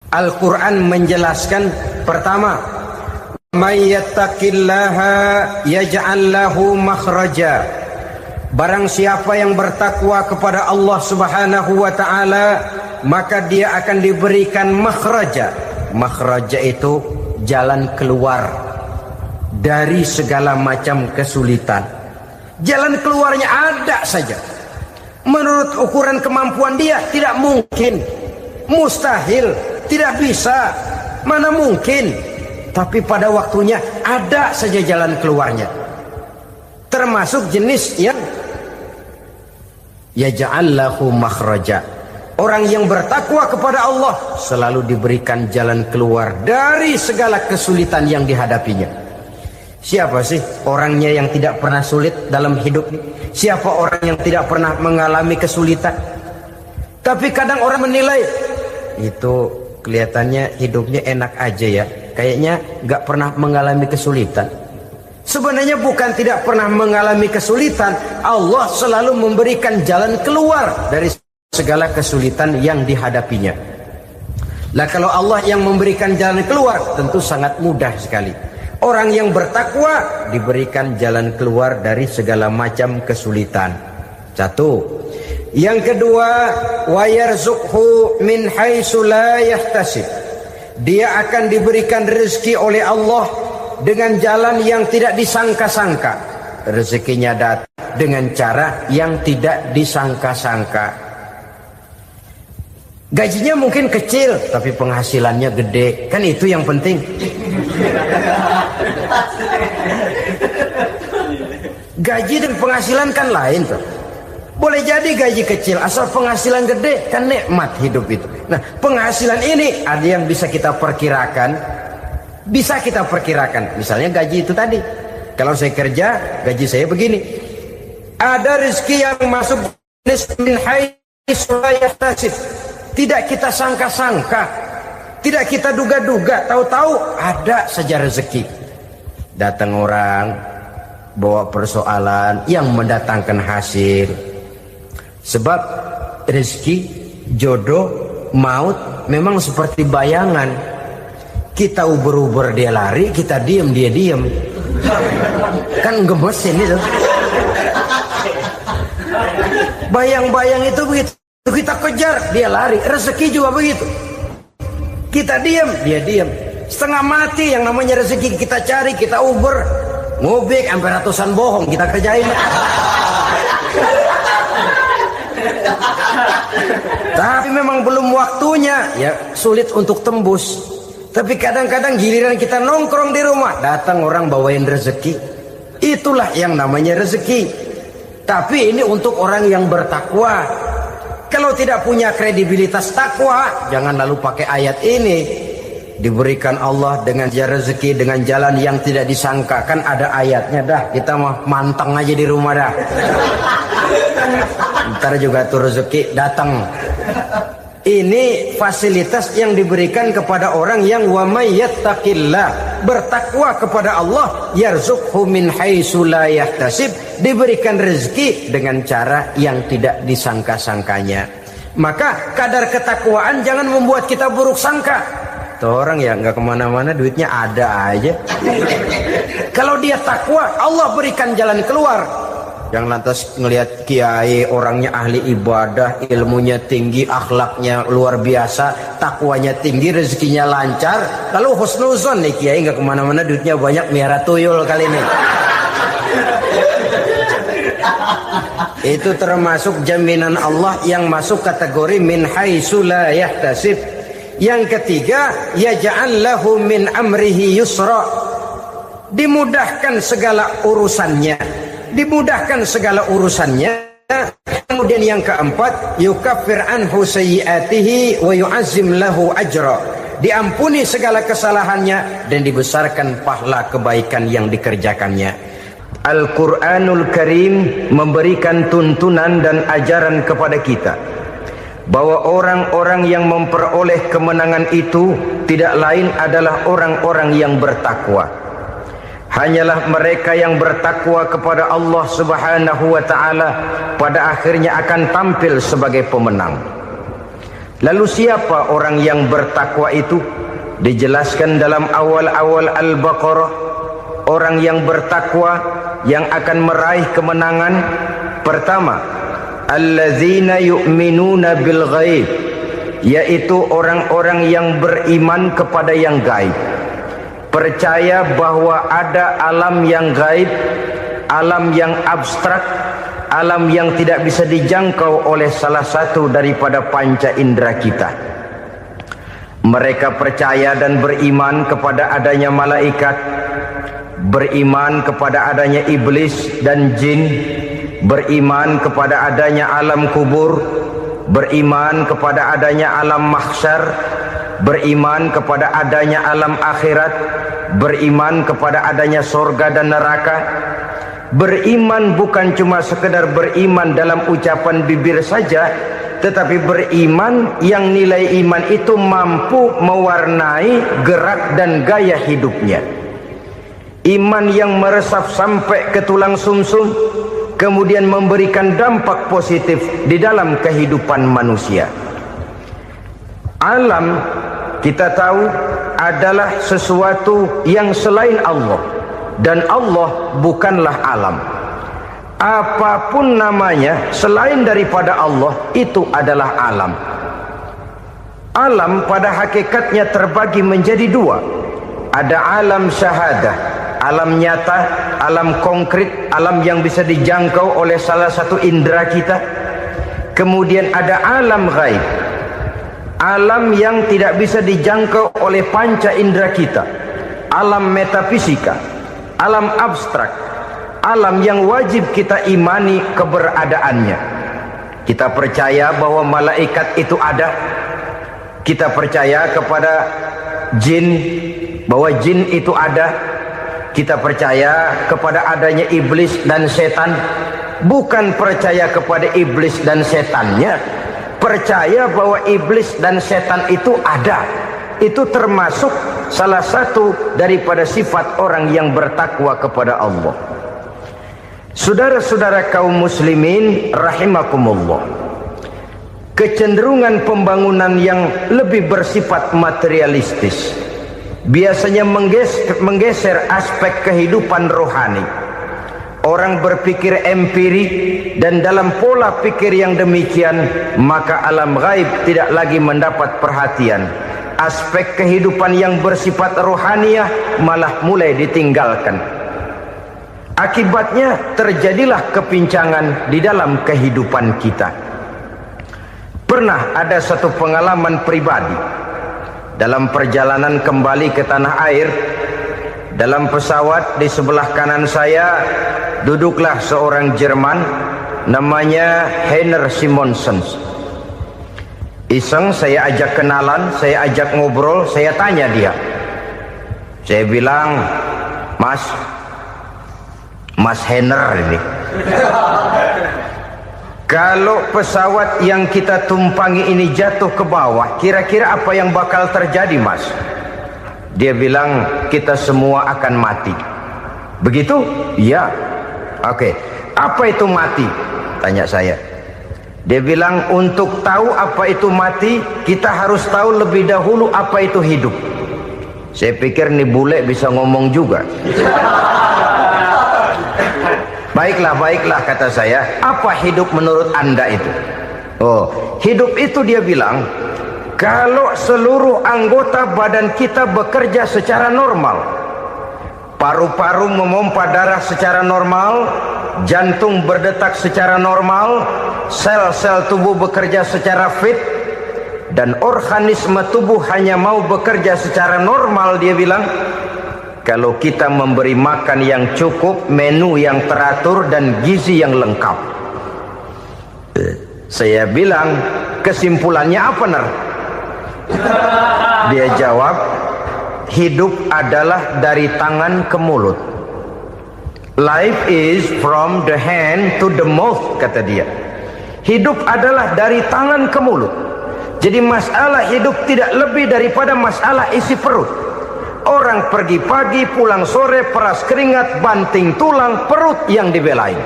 Al-Quran menjelaskan, pertama, may yattaqillaha yaj'al lahu makhraja. Barang siapa yang bertakwa kepada Allah Subhanahu wa taala, maka dia akan diberikan makhraja. Makhraja itu jalan keluar dari segala macam kesulitan. Jalan keluarnya ada saja. Menurut ukuran kemampuan dia tidak mungkin, mustahil, tidak bisa, mana mungkin. Tapi pada waktunya ada saja jalan keluarnya. Termasuk jenis yang yaj'al lahu makhraja. Orang yang bertakwa kepada Allah selalu diberikan jalan keluar dari segala kesulitan yang dihadapinya. Siapa sih orangnya yang tidak pernah sulit dalam hidup? Siapa orang yang tidak pernah mengalami kesulitan? Tapi kadang orang menilai, itu kelihatannya hidupnya enak aja ya, kayaknya gak pernah mengalami kesulitan. Sebenarnya bukan tidak pernah mengalami kesulitan, Allah selalu memberikan jalan keluar dari segala kesulitan yang dihadapinya. Lah kalau Allah yang memberikan jalan keluar, tentu sangat mudah sekali. Orang yang bertakwa diberikan jalan keluar dari segala macam kesulitan. Satu. Yang kedua, wa yarzuqhu min haitsu la yahtasib. Dia akan diberikan rezeki oleh Allah dengan jalan yang tidak disangka-sangka. Rezekinya datang dengan cara yang tidak disangka-sangka. Gajinya mungkin kecil, tapi penghasilannya gede. Kan itu yang penting. Gaji dan penghasilan kan lain tuh. Boleh jadi gaji kecil, asal penghasilan gede, kan nikmat hidup itu. Nah, penghasilan ini ada yang bisa kita perkirakan. Bisa kita perkirakan. Misalnya gaji itu tadi. Kalau saya kerja, gaji saya begini. Ada rezeki yang masuk min haitsu la yahtasib. Tidak kita sangka-sangka, tidak kita duga-duga, tahu-tahu ada saja rezeki. Datang orang bawa persoalan yang mendatangkan hasil. Sebab rezeki, jodoh, maut memang seperti bayangan. Kita uber-uber dia lari, kita diem dia diem. Kan gemesin itu. Bayang-bayang itu begitu. Kita kejar, dia lari. Rezeki juga begitu. Kita diam, dia diam. Setengah mati yang namanya rezeki kita cari, kita uber, ngobek sampai ratusan bohong kita kerjain. Tapi memang belum waktunya, ya sulit untuk tembus. Tapi kadang-kadang giliran kita nongkrong di rumah, datang orang bawain rezeki. Itulah yang namanya rezeki. Tapi ini untuk orang yang bertakwa. Kalau tidak punya kredibilitas takwa, jangan lalu pakai ayat ini. Diberikan Allah dengan rezeki dengan jalan yang tidak disangka. Kan ada ayatnya dah. Kita mah manteng aja di rumah dah. Ntar juga tuh rezeki datang. Ini fasilitas yang diberikan kepada orang yang wa may yattaqillah, bertakwa kepada Allah, yarzuqhu min haitsu la yahtasib, diberikan rezeki dengan cara yang tidak disangka-sangkanya. Maka kadar ketakwaan jangan membuat kita buruk sangka. Tuh orang ya nggak kemana-mana, duitnya ada aja. Kalau dia takwa, Allah berikan jalan keluar. Yang lantas ngelihat kiai orangnya ahli ibadah, ilmunya tinggi, akhlaknya luar biasa, takwanya tinggi, rezekinya lancar, lalu husnuzon nih kiai nggak kemana-mana, duitnya banyak, miara tuyul kali ini. Itu termasuk jaminan Allah yang masuk kategori min haitsu la yahtasib. Yang ketiga, yaj'al lahu min amrihi yusra, dimudahkan segala urusannya. Dimudahkan segala urusannya. Kemudian yang keempat, yukaffir anhu sayyiatihi wa yu'azzim lahu ajra, diampuni segala kesalahannya dan dibesarkan pahala kebaikan yang dikerjakannya. Al-Quranul Karim memberikan tuntunan dan ajaran kepada kita bahwa orang-orang yang memperoleh kemenangan itu tidak lain adalah orang-orang yang bertakwa. Hanyalah mereka yang bertakwa kepada Allah Subhanahu wa ta'ala pada akhirnya akan tampil sebagai pemenang. Lalu siapa orang yang bertakwa itu? Dijelaskan dalam awal-awal Al-Baqarah, orang yang bertakwa yang akan meraih kemenangan. Pertama, allazina yu'minuna bil ghaib, yaitu orang-orang yang beriman kepada yang gaib, percaya bahwa ada alam yang gaib, alam yang abstrak, alam yang tidak bisa dijangkau oleh salah satu daripada panca indera kita. Mereka percaya dan beriman kepada adanya malaikat, beriman kepada adanya iblis dan jin, beriman kepada adanya alam kubur, beriman kepada adanya alam mahsyar, beriman kepada adanya alam akhirat, beriman kepada adanya surga dan neraka. Beriman bukan cuma sekedar beriman dalam ucapan bibir saja, tetapi beriman yang nilai iman itu mampu mewarnai gerak dan gaya hidupnya. Iman yang meresap sampai ke tulang sumsum, kemudian memberikan dampak positif di dalam kehidupan manusia. Alam, kita tahu, adalah sesuatu yang selain Allah, dan Allah bukanlah alam. Apapun namanya selain daripada Allah, itu adalah alam. Alam pada hakikatnya terbagi menjadi dua. Ada alam syahadah, alam nyata, alam konkret, alam yang bisa dijangkau oleh salah satu indera kita. Kemudian ada alam ghaib, alam yang tidak bisa dijangkau oleh panca indera kita, alam metafisika, alam abstrak, alam yang wajib kita imani keberadaannya. Kita percaya bahwa malaikat itu ada, kita percaya kepada jin, bahwa jin itu ada, kita percaya kepada adanya iblis dan setan. Bukan percaya kepada iblis dan setannya, percaya bahwa iblis dan setan itu ada. Itu termasuk salah satu daripada sifat orang yang bertakwa kepada Allah. Saudara-saudara kaum muslimin rahimakumullah, kecenderungan pembangunan yang lebih bersifat materialistis biasanya menggeser aspek kehidupan rohani. Orang berpikir empiri, dan dalam pola pikir yang demikian, maka alam gaib tidak lagi mendapat perhatian. Aspek kehidupan yang bersifat rohaniah malah mulai ditinggalkan. Akibatnya terjadilah kepincangan di dalam kehidupan kita. Pernah ada satu pengalaman pribadi. Dalam perjalanan kembali ke tanah air, dalam pesawat di sebelah kanan saya duduklah seorang Jerman namanya Heiner Simonsen. Iseng saya ajak kenalan, saya ajak ngobrol, saya tanya dia. Saya bilang, Mas Heiner ini, kalau pesawat yang kita tumpangi ini jatuh ke bawah, kira-kira apa yang bakal terjadi, Mas? Dia bilang, kita semua akan mati. Begitu? Iya. Oke. Apa itu mati? Tanya saya. Dia bilang, untuk tahu apa itu mati, kita harus tahu lebih dahulu apa itu hidup. Saya pikir nih bule bisa ngomong juga. Baiklah kata saya. Apa hidup menurut Anda itu? Oh, hidup itu dia bilang, kalau seluruh anggota badan kita bekerja secara normal, paru-paru memompa darah secara normal, jantung berdetak secara normal, sel-sel tubuh bekerja secara fit, dan organisme tubuh hanya mau bekerja secara normal, dia bilang, kalau kita memberi makan yang cukup, menu yang teratur, dan gizi yang lengkap. Saya bilang, kesimpulannya apa, Ner? Dia jawab, hidup adalah dari tangan ke mulut. Life is from the hand to the mouth, kata dia. Hidup adalah dari tangan ke mulut. Jadi masalah hidup tidak lebih daripada masalah isi perut. Orang pergi pagi, pulang sore, peras keringat, banting tulang, perut yang dibelain.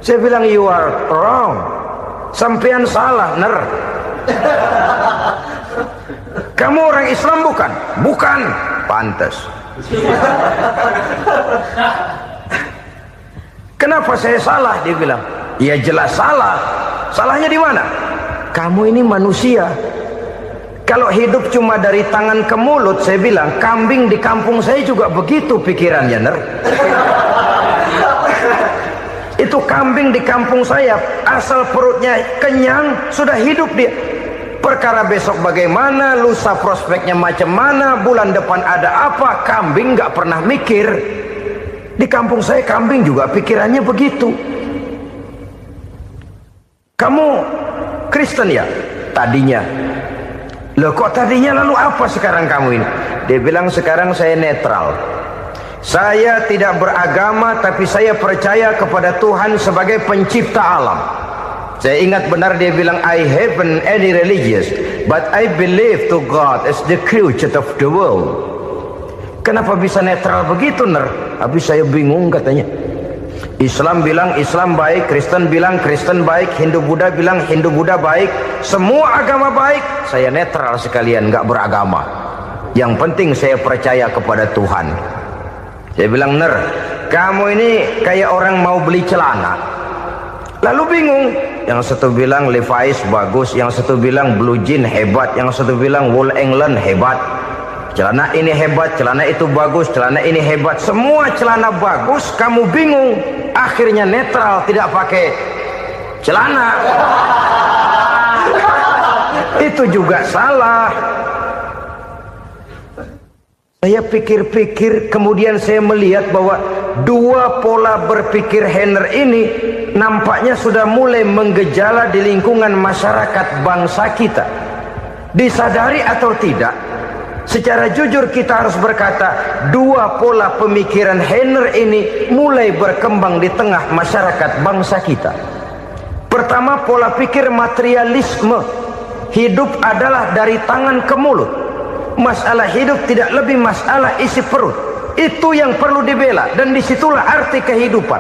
Saya bilang, you are wrong. Sampean salah, Ner. Kamu orang Islam bukan? Bukan. Pantas. Kenapa saya salah? Dia bilang. Ya jelas salah. Salahnya di mana? Kamu ini manusia. Kalau hidup cuma dari tangan ke mulut, saya bilang kambing di kampung saya juga begitu pikirannya, Ner. Itu kambing di kampung saya, asal perutnya kenyang sudah hidup dia. Perkara besok bagaimana, lusa prospeknya macam mana, bulan depan ada apa, kambing nggak pernah mikir. Di kampung saya kambing juga pikirannya begitu. Kamu Kristen ya? Tadinya. Loh kok tadinya, lalu apa sekarang kamu ini? Dia bilang sekarang saya netral. Saya tidak beragama, tapi saya percaya kepada Tuhan sebagai pencipta alam. Saya ingat benar dia bilang, I haven't any religious, but I believe to God as the creator of the world. Kenapa bisa netral begitu, Ner? Habis saya bingung katanya. Islam bilang Islam baik, Kristen bilang Kristen baik, Hindu Buddha bilang Hindu Buddha baik, semua agama baik. Saya netral sekalian, nggak beragama. Yang penting saya percaya kepada Tuhan. Saya bilang, Ner, kamu ini kayak orang mau beli celana, lalu bingung. Yang satu bilang Levi's bagus, yang satu bilang Blue Jean hebat, yang satu bilang Wool England hebat. Celana ini hebat, celana itu bagus, celana ini hebat. Semua celana bagus, kamu bingung. Akhirnya netral, tidak pakai celana. Itu juga salah. Saya pikir-pikir, kemudian saya melihat bahwa dua pola berpikir Henner ini nampaknya sudah mulai menggejala di lingkungan masyarakat bangsa kita. Disadari atau tidak, secara jujur kita harus berkata, dua pola pemikiran Henner ini mulai berkembang di tengah masyarakat bangsa kita. Pertama, pola pikir materialisme. Hidup adalah dari tangan ke mulut. Masalah hidup tidak lebih masalah isi perut. Itu yang perlu dibela, dan disitulah arti kehidupan.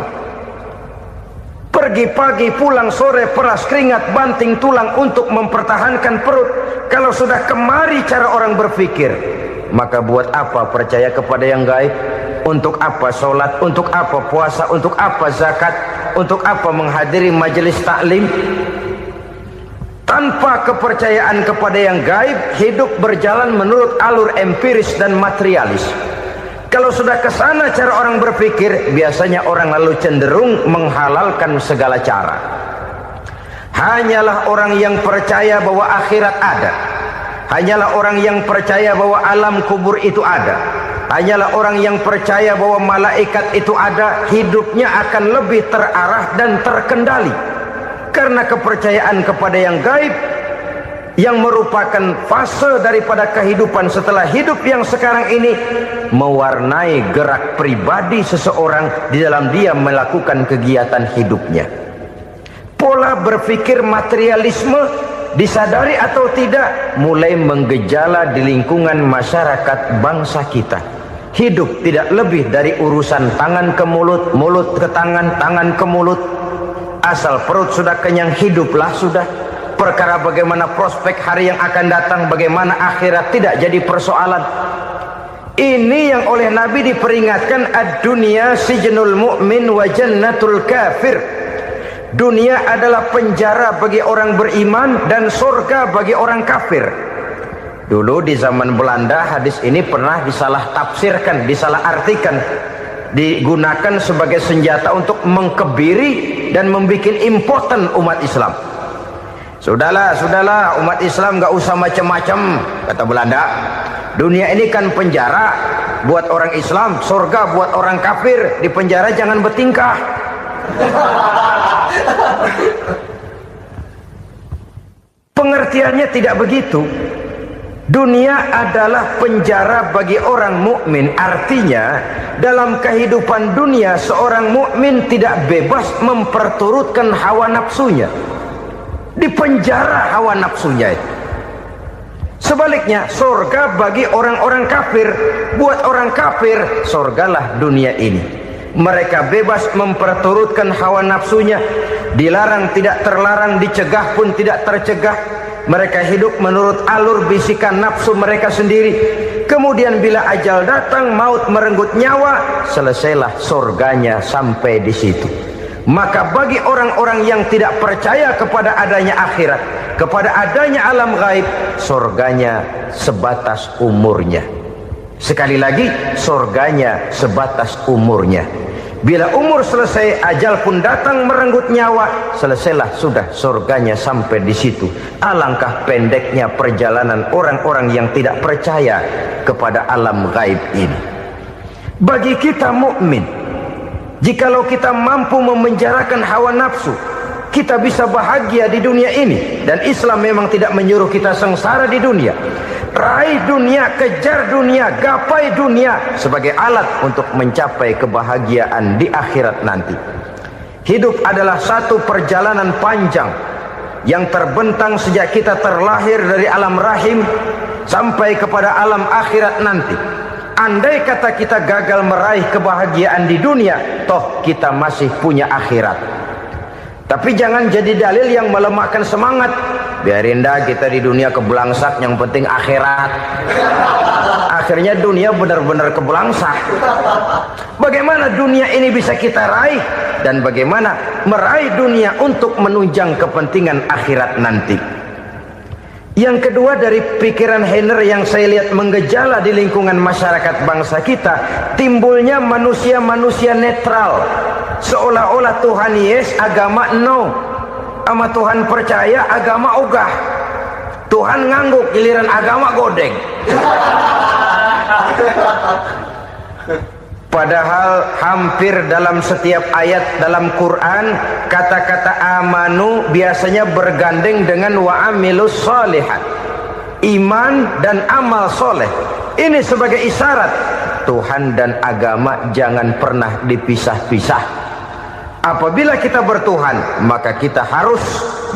Pergi pagi, pulang sore, peras keringat, banting tulang untuk mempertahankan perut. Kalau sudah kemari cara orang berpikir, maka buat apa percaya kepada yang gaib? Untuk apa sholat? Untuk apa puasa? Untuk apa zakat? Untuk apa menghadiri majelis taklim? Tanpa kepercayaan kepada yang gaib, hidup berjalan menurut alur empiris dan materialis. Kalau sudah ke sana cara orang berpikir, biasanya orang lalu cenderung menghalalkan segala cara. Hanyalah orang yang percaya bahwa akhirat ada. Hanyalah orang yang percaya bahwa alam kubur itu ada. Hanyalah orang yang percaya bahwa malaikat itu ada, hidupnya akan lebih terarah dan terkendali. Karena kepercayaan kepada yang gaib, yang merupakan fase daripada kehidupan setelah hidup yang sekarang ini, mewarnai gerak pribadi seseorang di dalam dia melakukan kegiatan hidupnya. Pola berpikir materialisme, disadari atau tidak, mulai menggejala di lingkungan masyarakat bangsa kita. Hidup tidak lebih dari urusan tangan ke mulut, mulut ke tangan, tangan ke mulut. Asal perut sudah kenyang, hiduplah sudah. Perkara bagaimana prospek hari yang akan datang, bagaimana akhirat, tidak jadi persoalan. Ini yang oleh Nabi diperingatkan, ad-dunya sijnul mu'min wa jannatul kafir. Dunia adalah penjara bagi orang beriman dan surga bagi orang kafir. Dulu di zaman Belanda hadis ini pernah disalah tafsirkan, disalah artikan, digunakan sebagai senjata untuk mengkebiri dan membuat impoten umat Islam. Sudahlah umat Islam gak usah macam-macam, kata Belanda. Dunia ini kan penjara buat orang Islam, surga buat orang kafir. Di penjara jangan bertingkah. Pengertiannya tidak begitu. Dunia adalah penjara bagi orang mukmin. Artinya dalam kehidupan dunia seorang mukmin tidak bebas memperturutkan hawa nafsunya. Di penjara hawa nafsunya itu. Sebaliknya surga bagi orang-orang kafir. Buat orang kafir surgalah dunia ini. Mereka bebas memperturutkan hawa nafsunya. Dilarang tidak terlarang, dicegah pun tidak tercegah. mereka hidup menurut alur bisikan nafsu mereka sendiri. Kemudian bila ajal datang, maut merenggut nyawa, selesailah surganya sampai di situ. Maka bagi orang-orang yang tidak percaya kepada adanya akhirat, kepada adanya alam gaib, surganya sebatas umurnya. Sekali lagi, surganya sebatas umurnya. Bila umur selesai, ajal pun datang merenggut nyawa, selesailah sudah surganya sampai di situ. Alangkah pendeknya perjalanan orang-orang yang tidak percaya kepada alam gaib ini. Bagi kita mukmin, jikalau kita mampu memenjarakan hawa nafsu, kita bisa bahagia di dunia ini. Dan Islam memang tidak menyuruh kita sengsara di dunia. Raih dunia, kejar dunia, gapai dunia sebagai alat untuk mencapai kebahagiaan di akhirat nanti. Hidup adalah satu perjalanan panjang yang terbentang sejak kita terlahir dari alam rahim sampai kepada alam akhirat nanti. Andai kata kita gagal meraih kebahagiaan di dunia, toh kita masih punya akhirat. Tapi jangan jadi dalil yang melemahkan semangat. Biarin dah kita di dunia kebelangsak, yang penting akhirat. Akhirnya dunia benar-benar kebelangsak. Bagaimana dunia ini bisa kita raih, dan bagaimana meraih dunia untuk menunjang kepentingan akhirat nanti. Yang kedua, dari pikiran Heiner yang saya lihat menggejala di lingkungan masyarakat bangsa kita, timbulnya manusia-manusia netral. Seolah-olah Tuhan yes, agama no. Sama Tuhan percaya, agama ogah. Tuhan ngangguk, giliran agama godeng. Padahal hampir dalam setiap ayat dalam Quran, kata-kata amanu biasanya bergandeng dengan wa amilus sholihat, iman dan amal soleh. Ini sebagai isyarat Tuhan dan agama jangan pernah dipisah-pisah. Apabila kita bertuhan, maka kita harus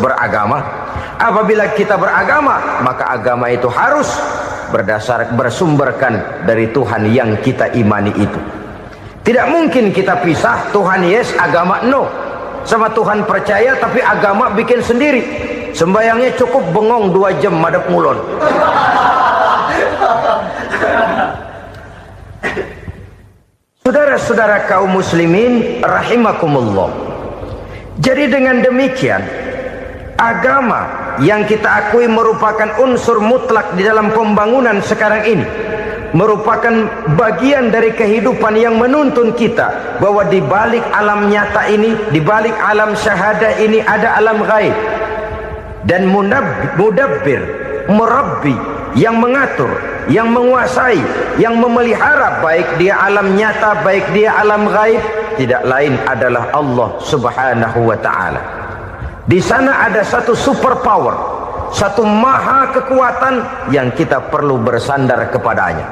beragama. Apabila kita beragama, maka agama itu harus bersumberkan dari Tuhan yang kita imani itu. Tidak mungkin kita pisah, Tuhan yes, agama no. Sama Tuhan percaya tapi agama bikin sendiri. Sembayangnya cukup bengong 2 jam madep ngulon. Saudara-saudara kaum muslimin rahimakumullah. Jadi dengan demikian, agama yang kita akui merupakan unsur mutlak di dalam pembangunan sekarang ini, merupakan bagian dari kehidupan yang menuntun kita bahwa di balik alam nyata ini, di balik alam syahada ini ada alam gaib. Dan mudabbir, murabbi, yang mengatur, yang menguasai, yang memelihara baik dia alam nyata, baik dia alam gaib, tidak lain adalah Allah Subhanahu wa ta'ala. Di sana ada satu super power, satu maha kekuatan yang kita perlu bersandar kepadanya.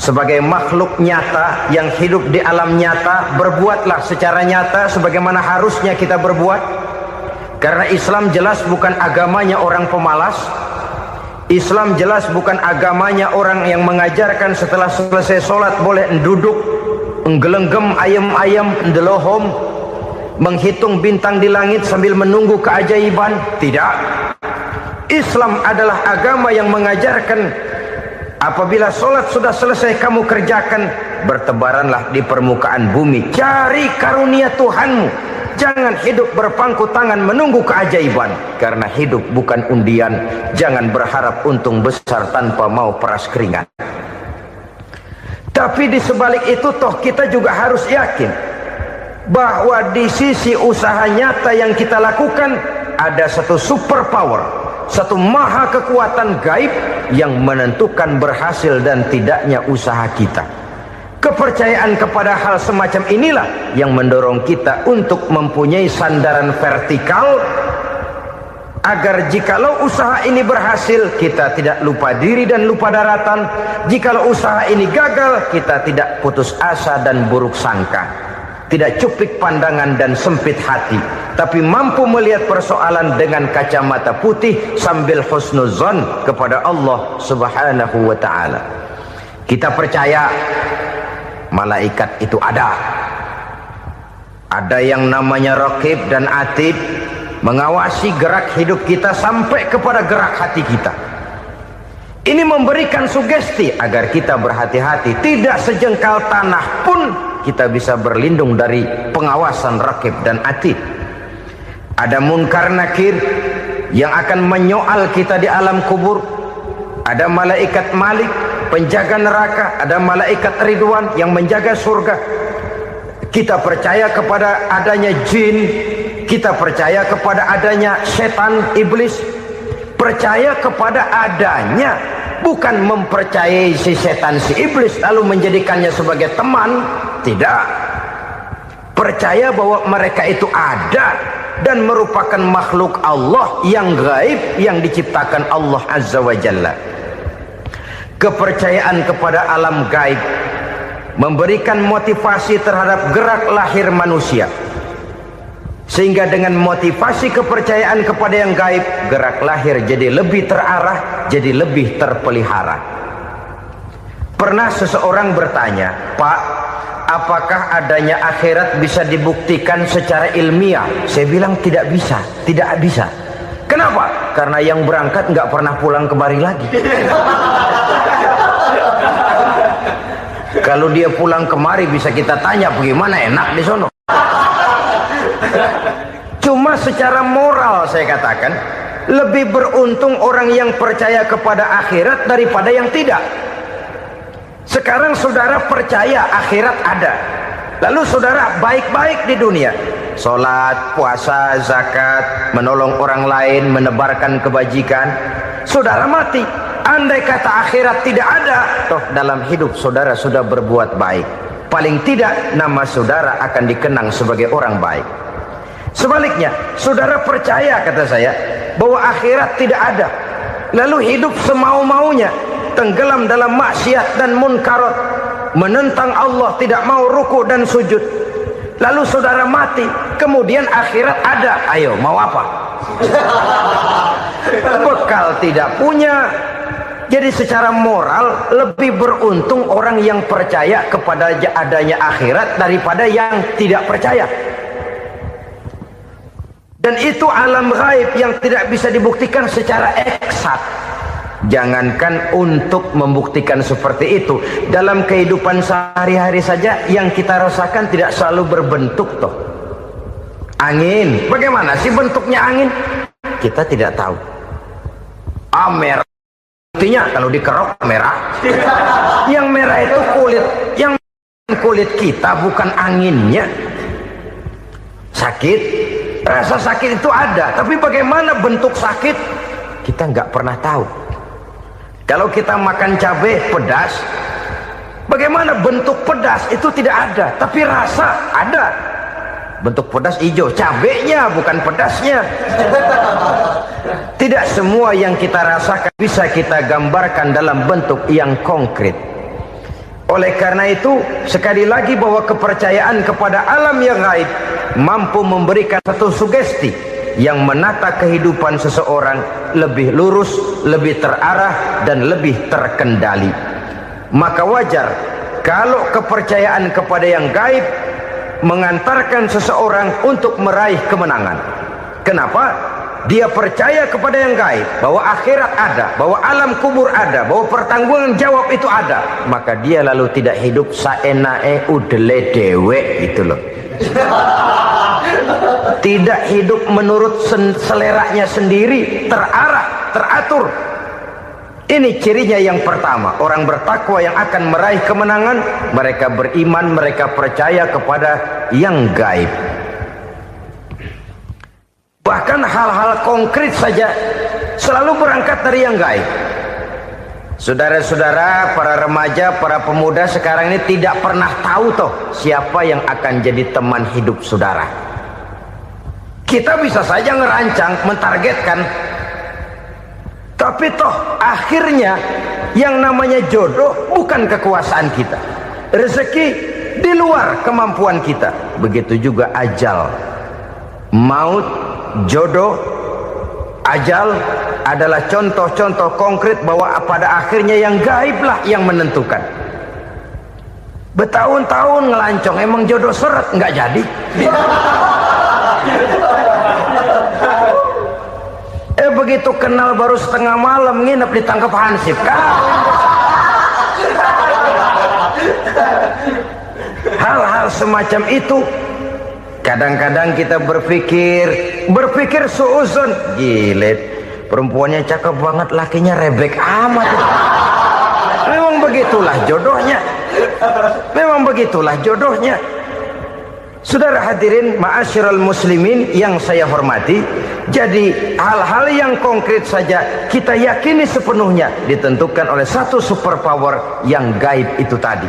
Sebagai makhluk nyata yang hidup di alam nyata, berbuatlah secara nyata sebagaimana harusnya kita berbuat. Karena Islam jelas bukan agamanya orang pemalas. Islam jelas bukan agamanya orang yang mengajarkan setelah selesai sholat boleh duduk, nggelenggem ayam-ayam, ndelohom, menghitung bintang di langit sambil menunggu keajaiban. Tidak. Islam adalah agama yang mengajarkan apabila sholat sudah selesai kamu kerjakan, bertebaranlah di permukaan bumi, cari karunia Tuhanmu. Jangan hidup berpangku tangan menunggu keajaiban. Karena hidup bukan undian. Jangan berharap untung besar tanpa mau peras keringat. Tapi di sebalik itu toh kita juga harus yakin bahwa di sisi usaha nyata yang kita lakukan ada satu super power, satu maha kekuatan gaib yang menentukan berhasil dan tidaknya usaha kita. Kepercayaan kepada hal semacam inilah yang mendorong kita untuk mempunyai sandaran vertikal, agar jikalau usaha ini berhasil, kita tidak lupa diri dan lupa daratan. Jikalau usaha ini gagal, kita tidak putus asa dan buruk sangka, tidak cupik pandangan dan sempit hati, tapi mampu melihat persoalan dengan kacamata putih sambil husnuzon kepada Allah Subhanahu wa ta'ala. Kita percaya malaikat itu ada yang namanya Raqib dan Atid, mengawasi gerak hidup kita sampai kepada gerak hati kita. Ini memberikan sugesti agar kita berhati-hati, tidak sejengkal tanah pun kita bisa berlindung dari pengawasan rakib dan atid. Ada munkar nakir yang akan menyoal kita di alam kubur. Ada malaikat Malik, penjaga neraka. Ada malaikat Ridwan yang menjaga surga. Kita percaya kepada adanya jin, kita percaya kepada adanya setan, iblis. Percaya kepada adanya, bukan mempercayai si setan, si iblis lalu menjadikannya sebagai teman. Tidak. Percaya bahwa mereka itu ada dan merupakan makhluk Allah yang gaib yang diciptakan Allah Azza wa Jalla. Kepercayaan kepada alam gaib memberikan motivasi terhadap gerak lahir manusia, sehingga dengan motivasi kepercayaan kepada yang gaib, gerak lahir jadi lebih terarah, jadi lebih terpelihara. Pernah seseorang bertanya, "Pak, apakah adanya akhirat bisa dibuktikan secara ilmiah?" Saya bilang tidak bisa, tidak bisa. Kenapa? Karena yang berangkat nggak pernah pulang kemari lagi. Kalau dia pulang kemari bisa kita tanya bagaimana enak di sono. Cuma secara moral saya katakan, lebih beruntung orang yang percaya kepada akhirat daripada yang tidak. Sekarang saudara percaya akhirat ada, lalu saudara baik-baik di dunia, sholat, puasa, zakat, menolong orang lain, menebarkan kebajikan. Saudara mati, andai kata akhirat tidak ada, toh dalam hidup saudara sudah berbuat baik. Paling tidak nama saudara akan dikenang sebagai orang baik. Sebaliknya, saudara percaya, kata saya, bahwa akhirat tidak ada, lalu hidup semau-maunya, tenggelam dalam maksiat dan munkarat, menentang Allah, tidak mau ruku dan sujud. Lalu saudara mati, kemudian akhirat ada. Ayo, mau apa? Bekal tidak punya. Jadi secara moral lebih beruntung orang yang percaya kepada adanya akhirat daripada yang tidak percaya. Dan itu alam gaib yang tidak bisa dibuktikan secara eksakt. Jangankan untuk membuktikan seperti itu, dalam kehidupan sehari-hari saja yang kita rasakan tidak selalu berbentuk toh. Angin, bagaimana sih bentuknya angin? Kita tidak tahu. Merah, buktinya kalau dikerok merah. Yang merah itu kulit, yang kulit kita bukan anginnya. Sakit, rasa sakit itu ada, tapi bagaimana bentuk sakit kita nggak pernah tahu. Kalau kita makan cabai pedas, bagaimana bentuk pedas itu tidak ada, tapi rasa ada. Bentuk pedas hijau, cabenya bukan pedasnya. Tidak semua yang kita rasakan bisa kita gambarkan dalam bentuk yang konkret. Oleh karena itu, sekali lagi bahwa kepercayaan kepada alam yang gaib mampu memberikan satu sugesti yang menata kehidupan seseorang lebih lurus, lebih terarah, dan lebih terkendali. Maka wajar kalau kepercayaan kepada yang gaib mengantarkan seseorang untuk meraih kemenangan. Kenapa? Dia percaya kepada yang gaib, bahwa akhirat ada, bahwa alam kubur ada, bahwa pertanggungan jawab itu ada. Maka dia lalu tidak hidup saenae udele dewe, gitu loh. Tidak hidup menurut seleranya sendiri, terarah, teratur. Ini cirinya yang pertama. Orang bertakwa yang akan meraih kemenangan, mereka beriman, mereka percaya kepada yang gaib. Bahkan hal-hal konkret saja selalu berangkat dari yang gaib. Saudara-saudara, para remaja, para pemuda sekarang ini tidak pernah tahu toh siapa yang akan jadi teman hidup saudara. Kita bisa saja ngerancang, mentargetkan, tapi toh akhirnya yang namanya jodoh bukan kekuasaan kita. Rezeki di luar kemampuan kita. Begitu juga ajal. Maut, jodoh, ajal adalah contoh-contoh konkret bahwa pada akhirnya yang gaiblah yang menentukan. Bertahun-tahun ngelancong, emang jodoh seret, nggak jadi. begitu kenal baru setengah malam nginep ditangkap hansip. Hal-hal semacam itu kadang-kadang kita berpikir suuzon, gilet, perempuannya cakep banget, lakinya rebek amat. Memang begitulah jodohnya. Memang begitulah jodohnya. Saudara hadirin ma'asyiral muslimin yang saya hormati, jadi hal-hal yang konkret saja kita yakini sepenuhnya ditentukan oleh satu superpower yang gaib itu tadi.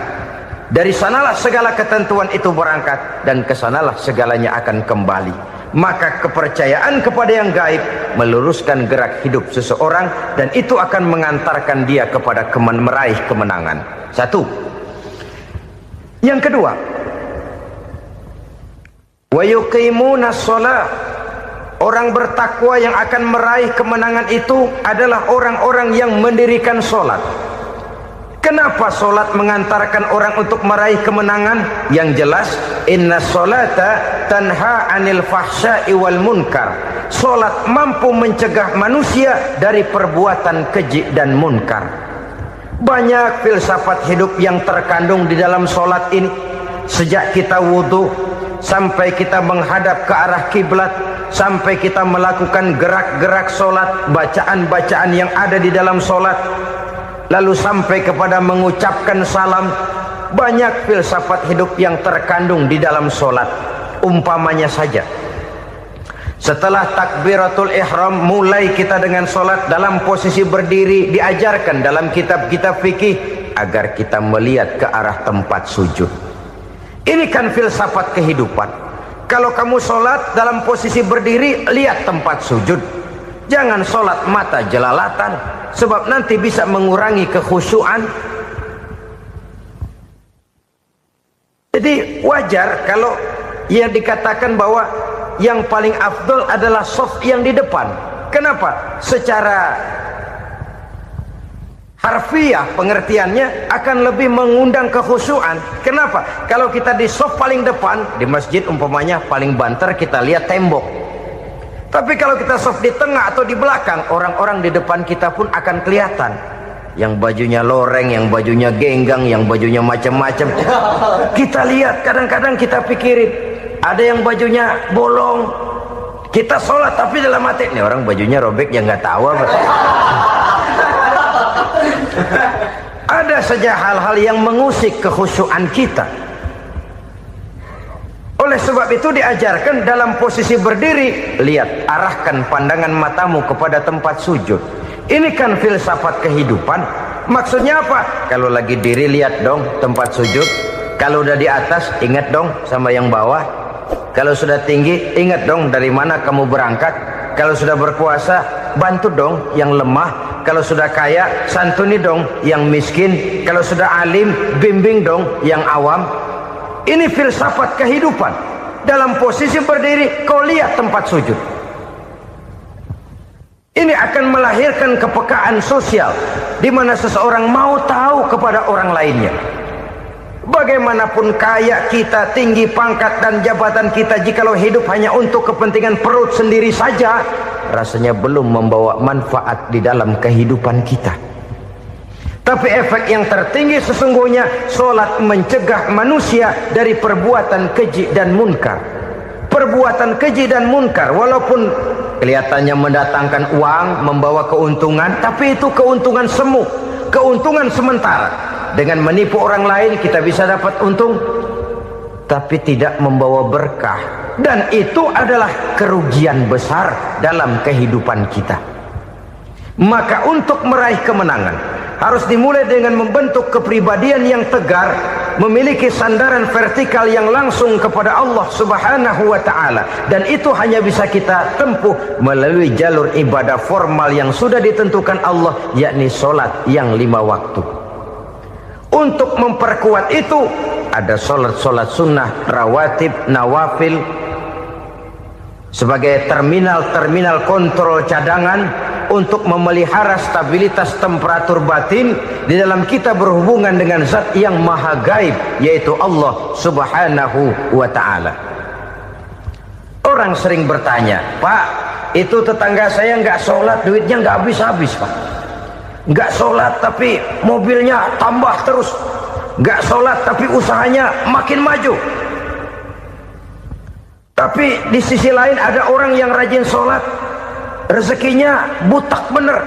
Dari sanalah segala ketentuan itu berangkat dan kesanalah segalanya akan kembali. Maka kepercayaan kepada yang gaib meluruskan gerak hidup seseorang dan itu akan mengantarkan dia kepada meraih kemenangan. Satu. Yang kedua, wa yuqimuna shalah. Orang bertakwa yang akan meraih kemenangan itu adalah orang-orang yang mendirikan sholat. Kenapa sholat mengantarkan orang untuk meraih kemenangan? Yang jelas, inna sholata tanha anil fahsya'i wal munkar. Sholat mampu mencegah manusia dari perbuatan keji dan munkar. Banyak filsafat hidup yang terkandung di dalam sholat ini. Sejak kita wudhu sampai kita menghadap ke arah kiblat, sampai kita melakukan gerak-gerak sholat, bacaan-bacaan yang ada di dalam sholat, lalu sampai kepada mengucapkan salam. Banyak filsafat hidup yang terkandung di dalam sholat. Umpamanya saja, setelah takbiratul ihram mulai kita dengan sholat dalam posisi berdiri, diajarkan dalam kitab-kitab fikih agar kita melihat ke arah tempat sujud. Ini kan filsafat kehidupan. Kalau kamu sholat dalam posisi berdiri, lihat tempat sujud. Jangan sholat mata jelalatan, sebab nanti bisa mengurangi kekhusyuan. Jadi wajar kalau yang dikatakan bahwa yang paling afdol adalah shaf yang di depan. Kenapa? Secara harfiah pengertiannya akan lebih mengundang kekhusyuan. Kenapa? Kalau kita di shaf paling depan di masjid umpamanya paling banter kita lihat tembok. Tapi kalau kita shaf di tengah atau di belakang, orang-orang di depan kita pun akan kelihatan. Yang bajunya loreng, yang bajunya genggang, yang bajunya macam-macam. Kita lihat, kadang-kadang kita pikirin, ada yang bajunya bolong. Kita sholat tapi dalam hati, nih orang bajunya robek yang nggak tahu apa. Ada saja hal-hal yang mengusik kekhusyuan kita. Oleh sebab itu diajarkan dalam posisi berdiri, lihat, arahkan pandangan matamu kepada tempat sujud. Ini kan filsafat kehidupan. Maksudnya apa? Kalau lagi diri lihat dong tempat sujud. Kalau udah di atas ingat dong sama yang bawah. Kalau sudah tinggi ingat dong dari mana kamu berangkat. Kalau sudah berkuasa bantu dong yang lemah. Kalau sudah kaya santuni dong yang miskin. Kalau sudah alim bimbing dong yang awam. Ini filsafat kehidupan. Dalam posisi berdiri kau lihat tempat sujud. Ini akan melahirkan kepekaan sosial di mana seseorang mau tahu kepada orang lainnya. Bagaimanapun kaya kita, tinggi pangkat dan jabatan kita, jikalau hidup hanya untuk kepentingan perut sendiri saja, rasanya belum membawa manfaat di dalam kehidupan kita. Tapi efek yang tertinggi sesungguhnya, sholat mencegah manusia dari perbuatan keji dan munkar. Perbuatan keji dan munkar walaupun kelihatannya mendatangkan uang, membawa keuntungan, tapi itu keuntungan semu, keuntungan sementara. Dengan menipu orang lain kita bisa dapat untung, tapi tidak membawa berkah. Dan itu adalah kerugian besar dalam kehidupan kita. Maka untuk meraih kemenangan harus dimulai dengan membentuk kepribadian yang tegar, memiliki sandaran vertikal yang langsung kepada Allah Subhanahu wa ta'ala. Dan itu hanya bisa kita tempuh melalui jalur ibadah formal yang sudah ditentukan Allah, yakni sholat yang 5 waktu. Untuk memperkuat itu ada sholat-sholat sunnah, rawatib, nawafil sebagai terminal-terminal kontrol cadangan untuk memelihara stabilitas temperatur batin di dalam kita berhubungan dengan zat yang maha gaib, yaitu Allah Subhanahu wa ta'ala. Orang sering bertanya, Pak, itu tetangga saya nggak sholat, duitnya nggak habis-habis Pak. Nggak sholat tapi mobilnya tambah terus. Nggak sholat tapi usahanya makin maju. Tapi di sisi lain ada orang yang rajin sholat, rezekinya butak bener.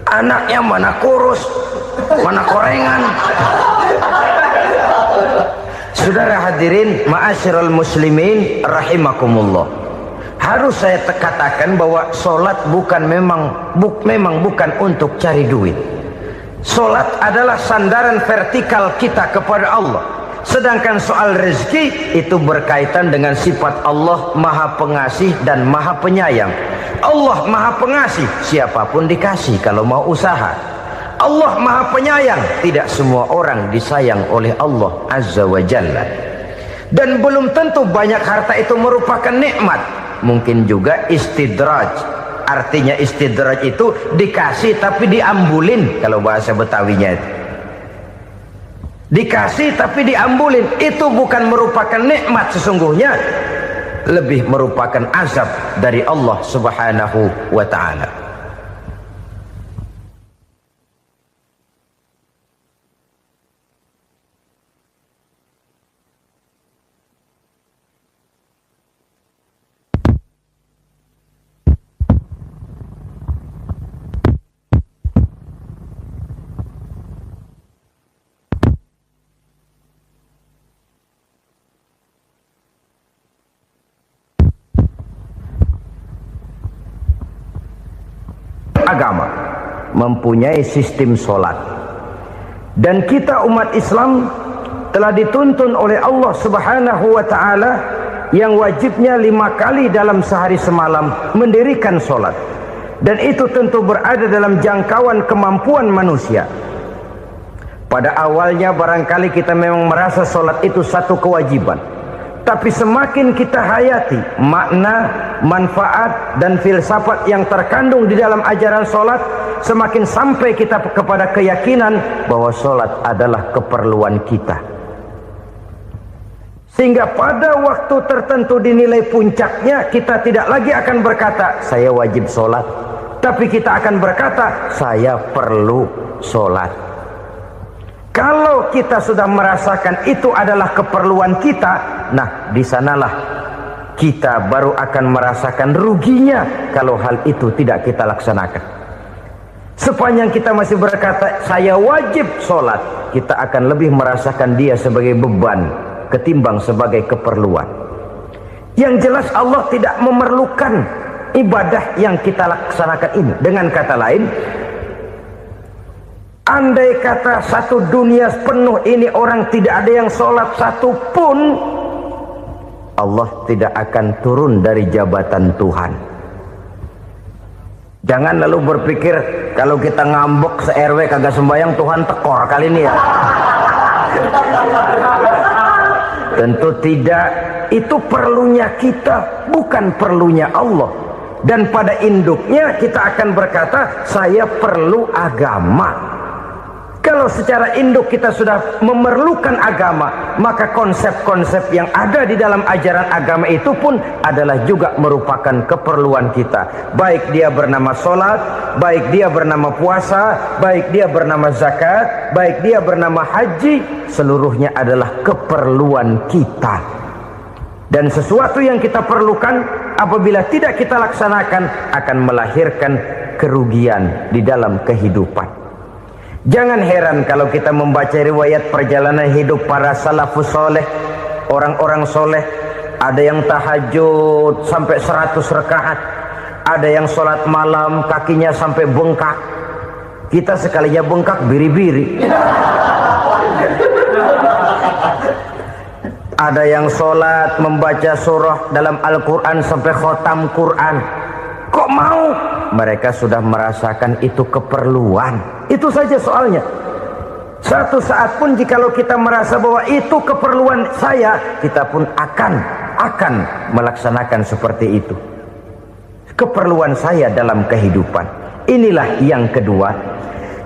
Anaknya mana kurus, mana korengan. Saudara hadirin, ma'asyiral muslimin rahimakumullah. Harus saya katakan bahwa sholat memang bukan untuk cari duit. Sholat adalah sandaran vertikal kita kepada Allah. Sedangkan soal rezeki itu berkaitan dengan sifat Allah Maha Pengasih dan Maha Penyayang. Allah Maha Pengasih, siapapun dikasih kalau mau usaha. Allah Maha Penyayang, tidak semua orang disayang oleh Allah Azza wa Jalla. Dan belum tentu banyak harta itu merupakan nikmat. Mungkin juga istidraj. Artinya istidraj itu dikasih tapi diambulin, kalau bahasa Betawinya itu. Dikasih tapi diambulin, itu bukan merupakan nikmat sesungguhnya, lebih merupakan azab dari Allah Subhanahu wa ta'ala. Agama mempunyai sistem sholat, dan kita umat Islam telah dituntun oleh Allah Subhanahu wa ta'ala yang wajibnya 5 kali dalam sehari semalam mendirikan sholat, dan itu tentu berada dalam jangkauan kemampuan manusia. Pada awalnya barangkali kita memang merasa sholat itu satu kewajiban, tapi semakin kita hayati makna, manfaat dan filsafat yang terkandung di dalam ajaran sholat, semakin sampai kita kepada keyakinan bahwa sholat adalah keperluan kita. Sehingga pada waktu tertentu dinilai puncaknya, kita tidak lagi akan berkata saya wajib sholat, tapi kita akan berkata saya perlu sholat. Kalau kita sudah merasakan itu adalah keperluan kita, nah di sanalah kita baru akan merasakan ruginya kalau hal itu tidak kita laksanakan. Sepanjang kita masih berkata saya wajib sholat, kita akan lebih merasakan dia sebagai beban ketimbang sebagai keperluan. Yang jelas Allah tidak memerlukan ibadah yang kita laksanakan ini. Dengan kata lain, andai kata satu dunia penuh ini orang tidak ada yang sholat satu pun, Allah tidak akan turun dari jabatan Tuhan. Jangan lalu berpikir kalau kita ngambek se-RW kagak sembahyang Tuhan tekor kali ini ya. Tentu tidak. Itu perlunya kita, bukan perlunya Allah. Dan pada induknya kita akan berkata saya perlu agama. Kalau secara induk kita sudah memerlukan agama, maka konsep-konsep yang ada di dalam ajaran agama itu pun adalah juga merupakan keperluan kita. Baik dia bernama sholat, baik dia bernama puasa, baik dia bernama zakat, baik dia bernama haji, seluruhnya adalah keperluan kita. Dan sesuatu yang kita perlukan apabila tidak kita laksanakan akan melahirkan kerugian di dalam kehidupan. Jangan heran kalau kita membaca riwayat perjalanan hidup para salafus soleh, orang-orang soleh. Ada yang tahajud sampai 100 rakaat, ada yang sholat malam kakinya sampai bengkak. Kita sekalinya bengkak biri-biri. Ada yang sholat membaca surah dalam Al-Quran sampai khotam Quran. Kok mau? Mereka sudah merasakan itu keperluan. Itu saja soalnya. Satu saat pun jikalau kita merasa bahwa itu keperluan saya, kita pun akan melaksanakan seperti itu. Keperluan saya dalam kehidupan. Inilah yang kedua.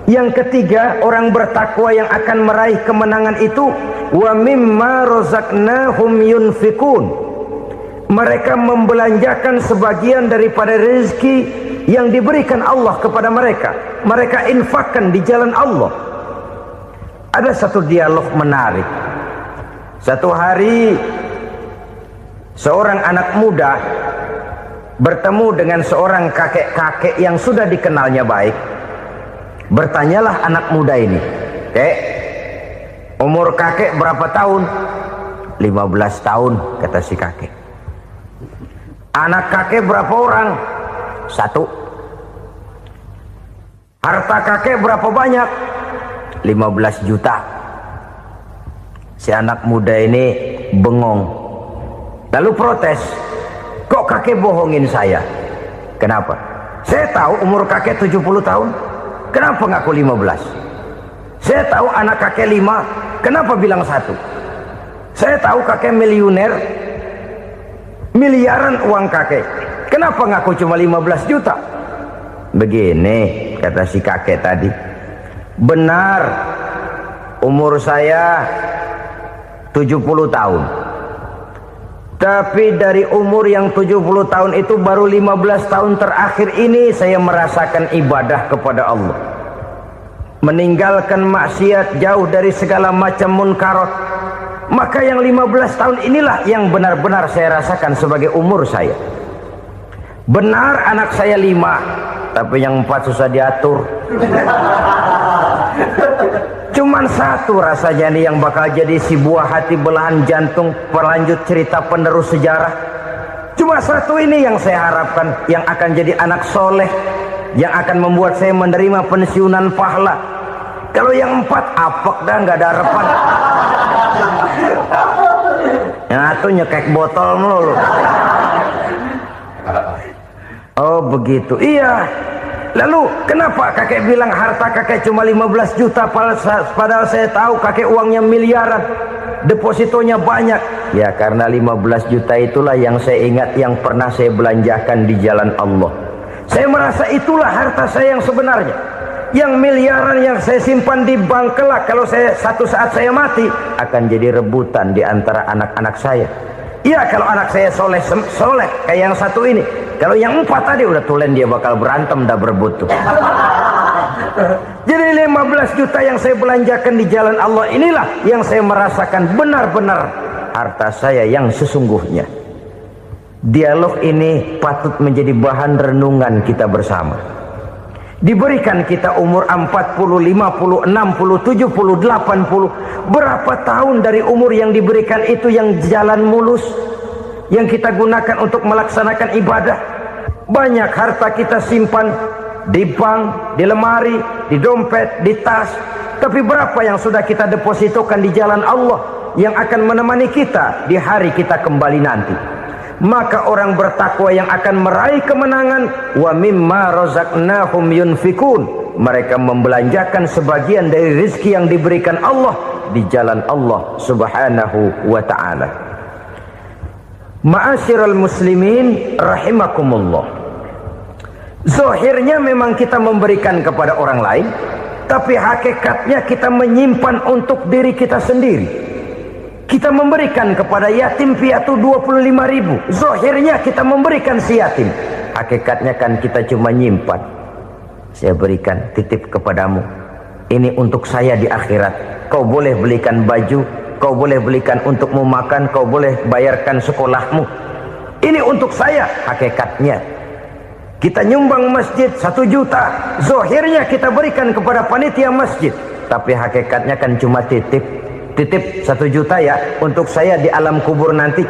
Yang ketiga, orang bertakwa yang akan meraih kemenangan itu wa mimma razaqnahum yunfikun. Mereka membelanjakan sebagian daripada rezeki yang diberikan Allah kepada mereka. Mereka infakkan di jalan Allah. Ada satu dialog menarik. Satu hari seorang anak muda bertemu dengan seorang kakek-kakek yang sudah dikenalnya baik. Bertanyalah anak muda ini, "Kek, umur kakek berapa tahun?" 15 tahun, kata si kakek. "Anak kakek berapa orang?" 1. "Harta kakek berapa banyak?" 15 juta. Si anak muda ini bengong, lalu protes, "Kok kakek bohongin saya?" "Kenapa?" "Saya tahu umur kakek 70 tahun. Kenapa ngaku 15? Saya tahu anak kakek 5. Kenapa bilang 1? Saya tahu kakek miliuner, miliaran uang kakek. Kenapa ngaku cuma 15 juta? "Begini," kata si kakek tadi, "benar umur saya 70 tahun. Tapi dari umur yang 70 tahun itu baru 15 tahun terakhir ini saya merasakan ibadah kepada Allah. Meninggalkan maksiat, jauh dari segala macam munkarat. Maka yang 15 tahun inilah yang benar-benar saya rasakan sebagai umur saya. Benar anak saya 5, tapi yang 4 susah diatur. Cuman 1 rasanya nih yang bakal jadi si buah hati, belahan jantung, pelanjut cerita penerus sejarah. Cuma 1 ini yang saya harapkan, yang akan jadi anak soleh, yang akan membuat saya menerima pensiunan pahala. Kalau yang 4 apek dah, nggak ada harapan. Yang 1 nyekek botol mulu." "Oh begitu." "Iya. Lalu kenapa kakek bilang harta kakek cuma 15 juta padahal saya tahu kakek uangnya miliaran, depositonya banyak?" "Ya karena 15 juta itulah yang saya ingat yang pernah saya belanjakan di jalan Allah. Saya merasa itulah harta saya yang sebenarnya. Yang miliaran yang saya simpan di bank kelak kalau satu saat saya mati akan jadi rebutan di antara anak-anak saya. Iya kalau anak saya soleh kayak yang 1 ini. Kalau yang 4 tadi udah tulen dia bakal berantem dah berebut tuh." Jadi 15 juta yang saya belanjakan di jalan Allah inilah yang saya merasakan benar-benar harta saya yang sesungguhnya. Dialog ini patut menjadi bahan renungan kita bersama. Diberikan kita umur 40, 50, 60, 70, 80. Berapa tahun dari umur yang diberikan itu yang jalan mulus, yang kita gunakan untuk melaksanakan ibadah? Banyak harta kita simpan di bank, di lemari, di dompet, di tas. Tapi berapa yang sudah kita depositokan di jalan Allah yang akan menemani kita di hari kita kembali nanti? Maka orang bertakwa yang akan meraih kemenangan, wa mimma razaqnahum yunfikun, mereka membelanjakan sebagian dari rezeki yang diberikan Allah di jalan Allah Subhanahu wa ta'ala. Ma'asyiral muslimin rahimakumullah. Zahirnya memang kita memberikan kepada orang lain, tapi hakikatnya kita menyimpan untuk diri kita sendiri. Kita memberikan kepada yatim piatu 25.000. Zahirnya kita memberikan si yatim, hakikatnya kan kita cuma nyimpan. Saya berikan, titip kepadamu, ini untuk saya di akhirat. Kau boleh belikan baju, kau boleh belikan untukmu makan, kau boleh bayarkan sekolahmu. Ini untuk saya. Hakikatnya kita nyumbang masjid 1 juta, zahirnya kita berikan kepada panitia masjid, tapi hakikatnya kan cuma titip 1 juta ya untuk saya di alam kubur nanti.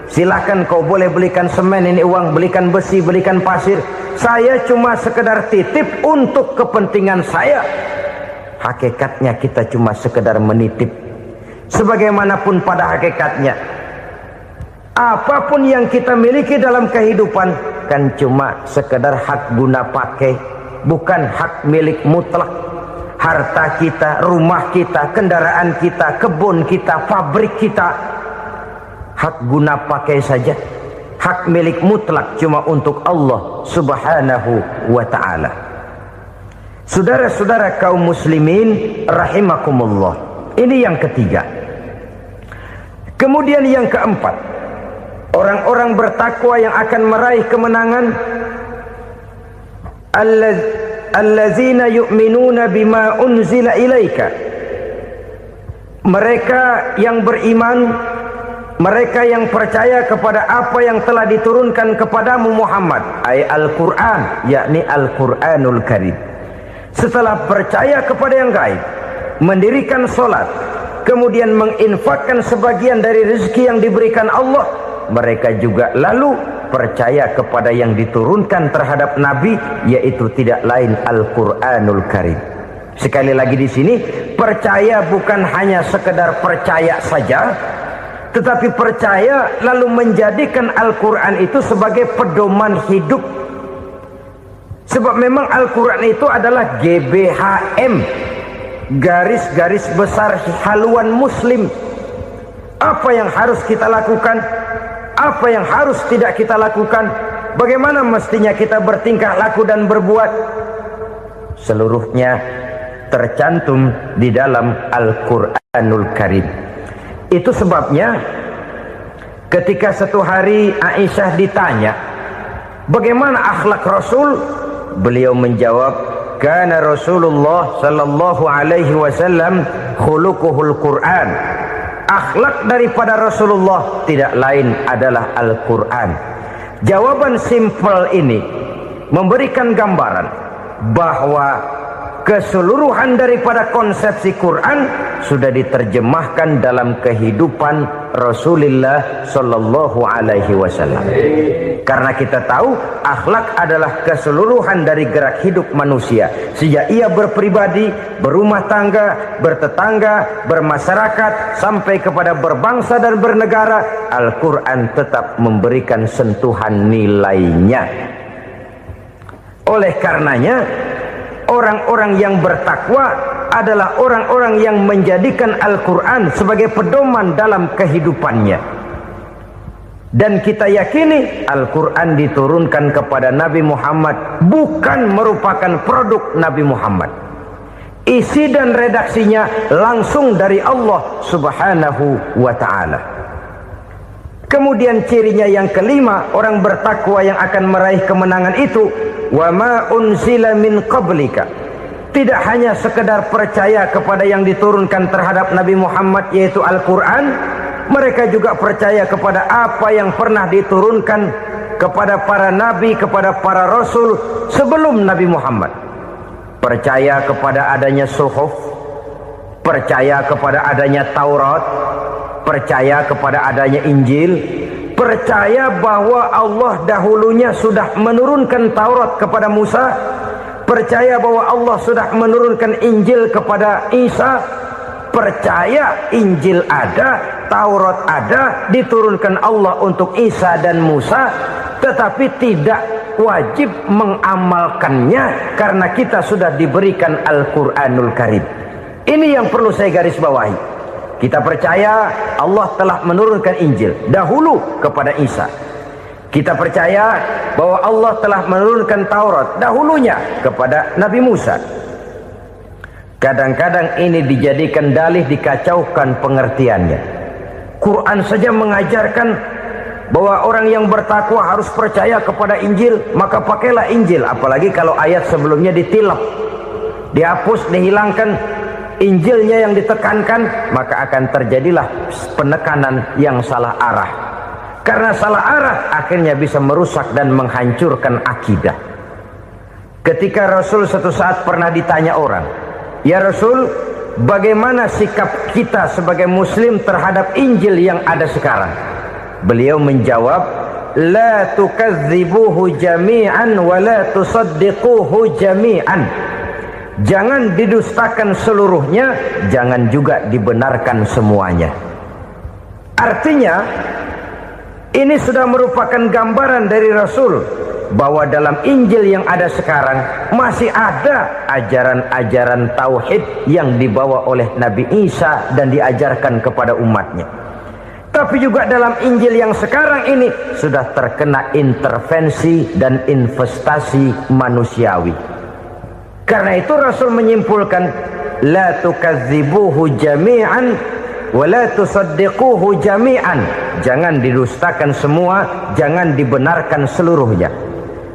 Silahkan kau boleh belikan semen, ini uang, belikan besi, belikan pasir. Saya cuma sekedar titip untuk kepentingan saya. Hakikatnya kita cuma sekedar menitip. Sebagaimanapun pada hakikatnya, apapun yang kita miliki dalam kehidupan kan cuma sekedar hak guna pakai, bukan hak milik mutlak. Harta kita, rumah kita, kendaraan kita, kebun kita, pabrik kita, hak guna pakai saja. Hak milik mutlak cuma untuk Allah Subhanahu wa ta'ala. Saudara-saudara kaum muslimin rahimakumullah. Ini yang ketiga. Kemudian yang keempat, Orang-orang bertakwa yang akan meraih kemenangan, allazina yu'minuna bima unzila ilaika, mereka yang beriman, mereka yang percaya kepada apa yang telah diturunkan kepadamu Muhammad, ay Al-Quran, yakni Al-Quranul Karim. Setelah percaya kepada yang gaib, mendirikan solat, kemudian menginfakkan sebagian dari rezeki yang diberikan Allah, mereka juga lalu percaya kepada yang diturunkan terhadap Nabi, yaitu tidak lain Al-Quranul Karim. Sekali lagi di sini, percaya bukan hanya sekedar percaya saja, tetapi percaya lalu menjadikan Al-Quran itu sebagai pedoman hidup. Sebab memang Al-Quran itu adalah GBHM, garis-garis besar haluan muslim. Apa yang harus kita lakukan, apa yang harus tidak kita lakukan, bagaimana mestinya kita bertingkah laku dan berbuat, seluruhnya tercantum di dalam Al-Quranul Karim. Itu sebabnya ketika satu hari Aisyah ditanya bagaimana akhlak Rasul, beliau menjawab, kana Rasulullah sallallahu alaihi wasallam khuluquhul Quran. Akhlak daripada Rasulullah tidak lain adalah Al-Quran. Jawaban simpel ini memberikan gambaran bahwa keseluruhan daripada konsepsi Quran sudah diterjemahkan dalam kehidupan Rasulullah sallallahu alaihi wasallam. Karena kita tahu akhlak adalah keseluruhan dari gerak hidup manusia. Sejak ia berpribadi, berumah tangga, bertetangga, bermasyarakat, sampai kepada berbangsa dan bernegara, Al-Quran tetap memberikan sentuhan nilainya. Oleh karenanya, orang-orang yang bertakwa adalah orang-orang yang menjadikan Al-Quran sebagai pedoman dalam kehidupannya. Dan kita yakini Al-Quran diturunkan kepada Nabi Muhammad bukan merupakan produk Nabi Muhammad. Isi dan redaksinya langsung dari Allah Subhanahu wa ta'ala. Kemudian cirinya yang kelima, orang bertakwa yang akan meraih kemenangan itu, wa ma unzila min qablika. Tidak hanya sekedar percaya kepada yang diturunkan terhadap Nabi Muhammad, yaitu Al-Quran, mereka juga percaya kepada apa yang pernah diturunkan kepada para nabi, kepada para rasul sebelum Nabi Muhammad. Percaya kepada adanya suhuf, percaya kepada adanya Taurat, percaya kepada adanya Injil, percaya bahwa Allah dahulunya sudah menurunkan Taurat kepada Musa, percaya bahwa Allah sudah menurunkan Injil kepada Isa, percaya Injil ada, Taurat ada, diturunkan Allah untuk Isa dan Musa, tetapi tidak wajib mengamalkannya karena kita sudah diberikan Al-Quranul Karim. Ini yang perlu saya garis bawahi. Kita percaya Allah telah menurunkan Injil dahulu kepada Isa. Kita percaya bahwa Allah telah menurunkan Taurat dahulunya kepada Nabi Musa. Kadang-kadang ini dijadikan dalih, dikacaukan pengertiannya. Quran saja mengajarkan bahwa orang yang bertakwa harus percaya kepada Injil, maka pakailah Injil. Apalagi kalau ayat sebelumnya ditilap, dihapus, dihilangkan, Injilnya yang ditekankan, maka akan terjadilah penekanan yang salah arah. Karena salah arah akhirnya bisa merusak dan menghancurkan akidah. Ketika Rasul suatu saat pernah ditanya orang, ya Rasul, bagaimana sikap kita sebagai muslim terhadap Injil yang ada sekarang? Beliau menjawab, la tukadzibuhu jami'an wa la tusaddiquhu jami'an. Jangan didustakan seluruhnya, jangan juga dibenarkan semuanya. Artinya, ini sudah merupakan gambaran dari Rasul bahwa dalam Injil yang ada sekarang masih ada ajaran-ajaran tauhid yang dibawa oleh Nabi Isa dan diajarkan kepada umatnya. Tapi juga dalam Injil yang sekarang ini sudah terkena intervensi dan investasi manusiawi. Karena itu Rasul menyimpulkan, la tukadzibuhu jami'an wala tusaddiquhu jami'an, jangan didustakan semua, jangan dibenarkan seluruhnya.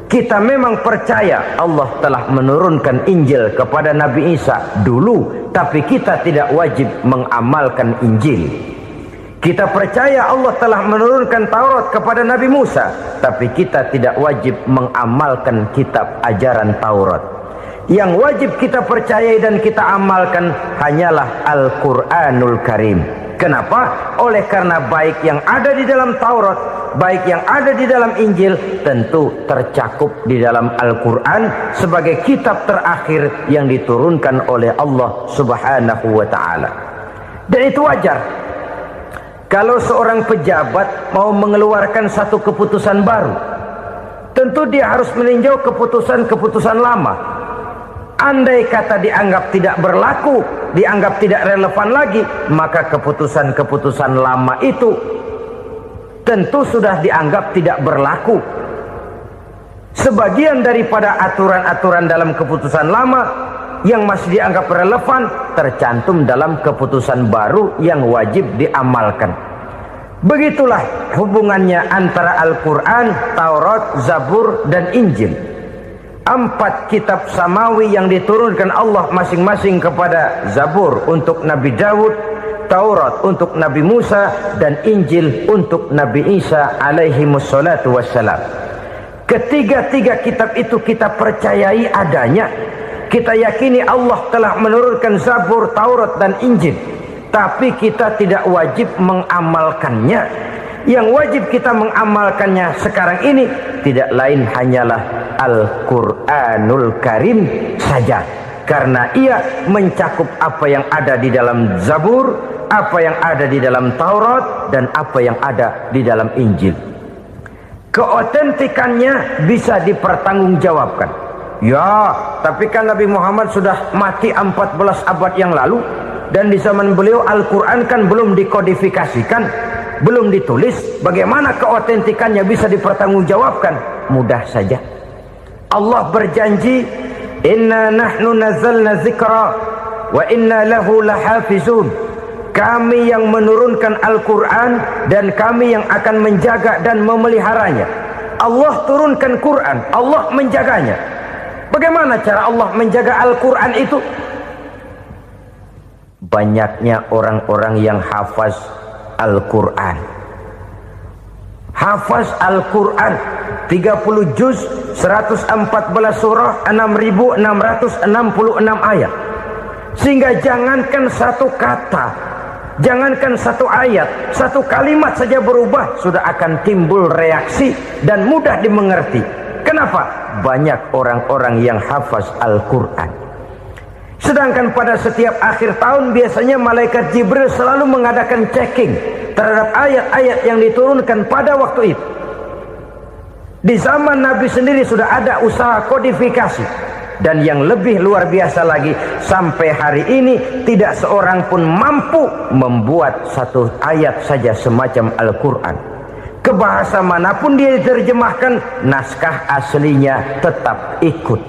Kita memang percaya Allah telah menurunkan Injil kepada Nabi Isa dulu, tapi kita tidak wajib mengamalkan Injil. Kita percaya Allah telah menurunkan Taurat kepada Nabi Musa, tapi kita tidak wajib mengamalkan kitab ajaran Taurat. Yang wajib kita percayai dan kita amalkan hanyalah Al-Quranul Karim. Kenapa? Oleh karena baik yang ada di dalam Taurat, baik yang ada di dalam Injil, tentu tercakup di dalam Al-Quran sebagai kitab terakhir yang diturunkan oleh Allah Subhanahu wa Ta'ala. Dan itu wajar. Kalau seorang pejabat mau mengeluarkan satu keputusan baru, tentu dia harus meninjau keputusan-keputusan lama. Andai kata dianggap tidak berlaku, dianggap tidak relevan lagi, maka keputusan-keputusan lama itu tentu sudah dianggap tidak berlaku. Sebagian daripada aturan-aturan dalam keputusan lama yang masih dianggap relevan tercantum dalam keputusan baru yang wajib diamalkan. Begitulah hubungannya antara Al-Quran, Taurat, Zabur, dan Injil. 4 kitab samawi yang diturunkan Allah masing-masing kepada Zabur untuk Nabi Daud, Taurat untuk Nabi Musa, dan Injil untuk Nabi Isa alaihi wassalatu wassalam. Ketiga-tiga kitab itu kita percayai adanya. Kita yakini Allah telah menurunkan Zabur, Taurat, dan Injil, tapi kita tidak wajib mengamalkannya. Yang wajib kita mengamalkannya sekarang ini tidak lain hanyalah Al-Quranul Karim saja, karena ia mencakup apa yang ada di dalam Zabur, apa yang ada di dalam Taurat, dan apa yang ada di dalam Injil. Keotentikannya bisa dipertanggungjawabkan. Ya, tapi kan Nabi Muhammad sudah mati 14 abad yang lalu, dan di zaman beliau Al-Quran kan belum dikodifikasikan, belum ditulis. Bagaimana keotentikannya bisa dipertanggungjawabkan? Mudah saja. Allah berjanji, inna nahnu nazzalna dzikra wa inna lahu lahafizun. Kami yang menurunkan Al-Quran dan kami yang akan menjaga dan memeliharanya. Allah turunkan Quran, Allah menjaganya. Bagaimana cara Allah menjaga Al-Quran itu? Banyaknya orang-orang yang hafaz Al-Quran. Hafaz Al-Quran 30 juz, 114 surah, 6.666 ayat. Sehingga jangankan satu kata, jangankan satu ayat, satu kalimat saja berubah, sudah akan timbul reaksi dan mudah dimengerti. Kenapa? Banyak orang-orang yang hafaz Al-Quran. Sedangkan pada setiap akhir tahun biasanya malaikat Jibril selalu mengadakan checking terhadap ayat-ayat yang diturunkan pada waktu itu. Di zaman Nabi sendiri sudah ada usaha kodifikasi. Dan yang lebih luar biasa lagi, sampai hari ini tidak seorang pun mampu membuat satu ayat saja semacam Al-Quran. Ke bahasa manapun dia diterjemahkan, naskah aslinya tetap ikut.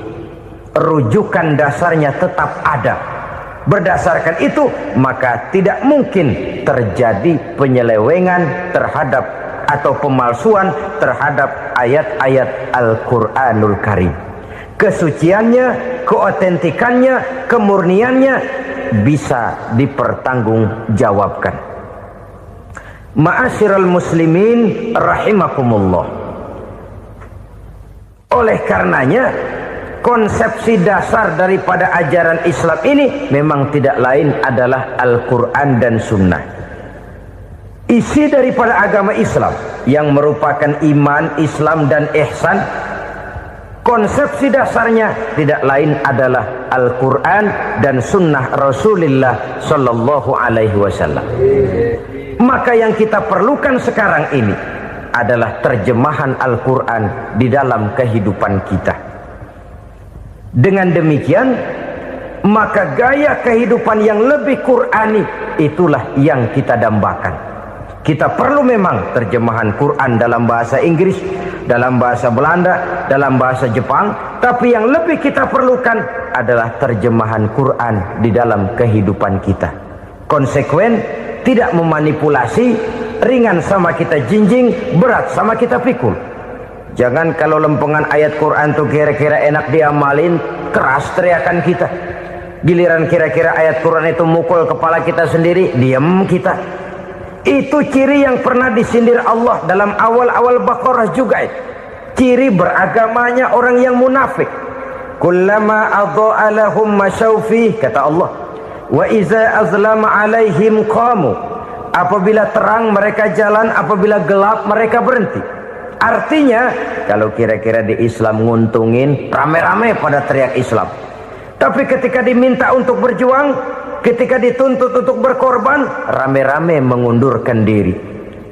Rujukan dasarnya tetap ada. Berdasarkan itu, maka tidak mungkin terjadi penyelewengan terhadap atau pemalsuan terhadap ayat-ayat Al-Quranul Karim. Kesuciannya, keotentikannya, kemurniannya bisa dipertanggungjawabkan. Ma'asyiral muslimin rahimakumullah. Oleh karenanya, konsepsi dasar daripada ajaran Islam ini memang tidak lain adalah Al-Quran dan Sunnah. Isi daripada agama Islam yang merupakan iman, Islam, dan ihsan, konsepsi dasarnya tidak lain adalah Al-Quran dan Sunnah Rasulullah Sallallahu Alaihi Wasallam. Maka yang kita perlukan sekarang ini adalah terjemahan Al-Quran di dalam kehidupan kita. Dengan demikian, maka gaya kehidupan yang lebih Qurani itulah yang kita dambakan. Kita perlu memang terjemahan Quran dalam bahasa Inggris, dalam bahasa Belanda, dalam bahasa Jepang, tapi yang lebih kita perlukan adalah terjemahan Quran di dalam kehidupan kita. Konsekuen, tidak memanipulasi, ringan sama kita jinjing, berat sama kita pikul. Jangan kalau lempengan ayat Quran tuh kira-kira enak diamalin, keras teriakan kita. Giliran kira-kira ayat Quran itu mukul kepala kita sendiri, diam kita. Itu ciri yang pernah disindir Allah dalam awal-awal Baqarah juga. Ciri beragamanya orang yang munafik. Kullama adha'a lahum masyawfih, kata Allah. Wa iza azlama alaihim qamu. Apabila terang mereka jalan, apabila gelap mereka berhenti. Artinya kalau kira-kira di Islam nguntungin, rame-rame pada teriak Islam. Tapi ketika diminta untuk berjuang, ketika dituntut untuk berkorban, rame-rame mengundurkan diri.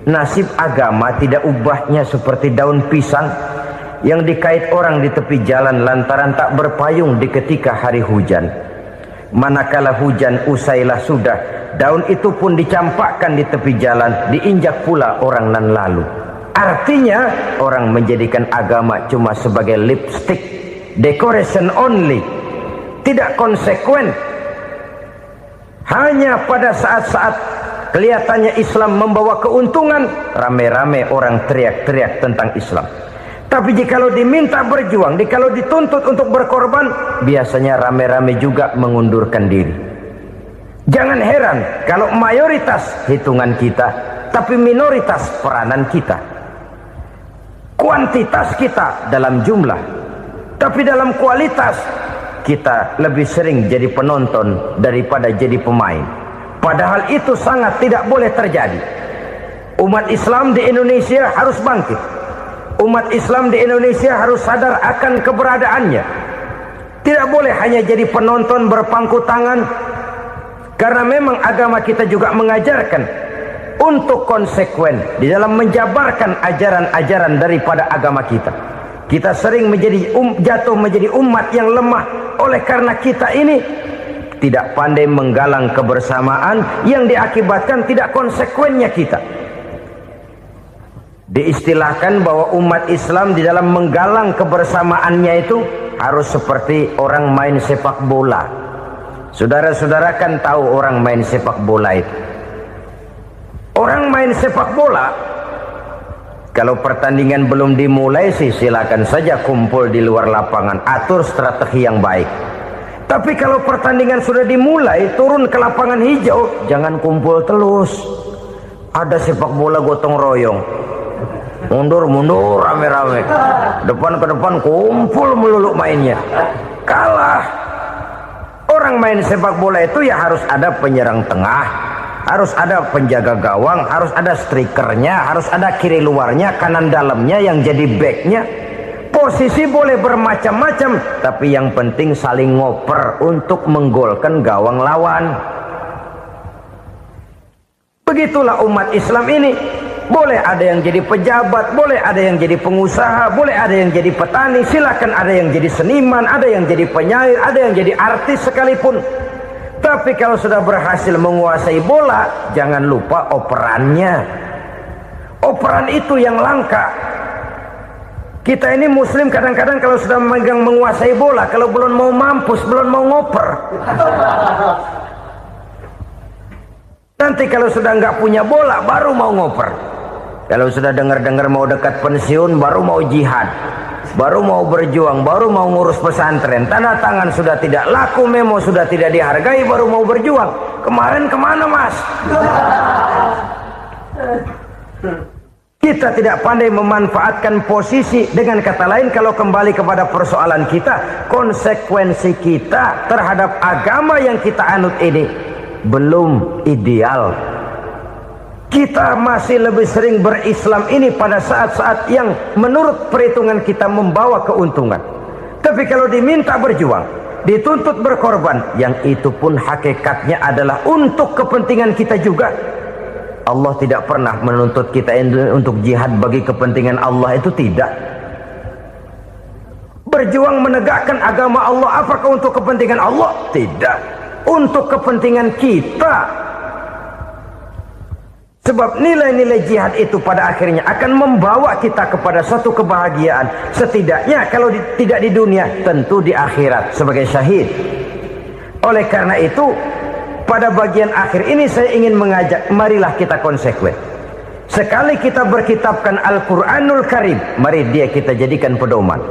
Nasib agama tidak ubahnya seperti daun pisang yang dikait orang di tepi jalan lantaran tak berpayung di ketika hari hujan. Manakala hujan usailah sudah, daun itu pun dicampakkan di tepi jalan, diinjak pula orang nan lalu. Artinya orang menjadikan agama cuma sebagai lipstick, decoration only, tidak konsekuen. Hanya pada saat-saat kelihatannya Islam membawa keuntungan, rame-rame orang teriak-teriak tentang Islam. Tapi jikalau diminta berjuang, jikalau dituntut untuk berkorban, biasanya rame-rame juga mengundurkan diri. Jangan heran kalau mayoritas hitungan kita, tapi minoritas peranan kita. Kuantitas kita dalam jumlah, tapi dalam kualitas kita lebih sering jadi penonton daripada jadi pemain. Padahal itu sangat tidak boleh terjadi. Umat Islam di Indonesia harus bangkit. Umat Islam di Indonesia harus sadar akan keberadaannya. Tidak boleh hanya jadi penonton berpangku tangan. Karena memang agama kita juga mengajarkan untuk konsekuen di dalam menjabarkan ajaran-ajaran daripada agama kita. Kita sering jatuh menjadi umat yang lemah oleh karena kita ini tidak pandai menggalang kebersamaan yang diakibatkan tidak konsekuennya kita. Diistilahkan bahwa umat Islam di dalam menggalang kebersamaannya itu harus seperti orang main sepak bola. Saudara-saudara kan tahu orang main sepak bola itu. Orang main sepak bola, kalau pertandingan belum dimulai sih silakan saja kumpul di luar lapangan, atur strategi yang baik. Tapi kalau pertandingan sudah dimulai, turun ke lapangan hijau, jangan kumpul terus. Ada sepak bola gotong royong, mundur-mundur rame-rame, depan ke depan kumpul melulu mainnya. Kalah. Orang main sepak bola itu ya harus ada penyerang tengah, harus ada penjaga gawang, harus ada strikernya, harus ada kiri luarnya, kanan dalamnya yang jadi backnya. Posisi boleh bermacam-macam, tapi yang penting saling ngoper untuk menggolkan gawang lawan. Begitulah umat Islam ini. Boleh ada yang jadi pejabat, boleh ada yang jadi pengusaha, boleh ada yang jadi petani, silakan ada yang jadi seniman, ada yang jadi penyair, ada yang jadi artis sekalipun. Tapi kalau sudah berhasil menguasai bola, jangan lupa operannya. Operan itu yang langka. Kita ini muslim kadang-kadang kalau sudah memegang menguasai bola, kalau belum mau mampus, belum mau ngoper. Nanti kalau sudah nggak punya bola, baru mau ngoper. Kalau sudah dengar-dengar mau dekat pensiun, baru mau jihad, baru mau berjuang, baru mau ngurus pesantren. Tanda tangan sudah tidak laku, memo sudah tidak dihargai, baru mau berjuang. Kemarin kemana mas? Kita tidak pandai memanfaatkan posisi. Dengan kata lain, kalau kembali kepada persoalan kita, konsekuensi kita terhadap agama yang kita anut ini belum ideal. Kita masih lebih sering berislam ini pada saat-saat yang menurut perhitungan kita membawa keuntungan. Tapi kalau diminta berjuang, dituntut berkorban, yang itu pun hakikatnya adalah untuk kepentingan kita juga. Allah tidak pernah menuntut kita untuk jihad bagi kepentingan Allah, itu tidak. Berjuang menegakkan agama Allah, apakah untuk kepentingan Allah? Tidak. Untuk kepentingan kita. Sebab nilai-nilai jihad itu pada akhirnya akan membawa kita kepada suatu kebahagiaan. Setidaknya kalau tidak di dunia, tentu di akhirat sebagai syahid. Oleh karena itu, pada bagian akhir ini saya ingin mengajak, marilah kita konsekuen. Sekali kita berkitabkan Al-Quranul Karim, mari dia kita jadikan pedoman.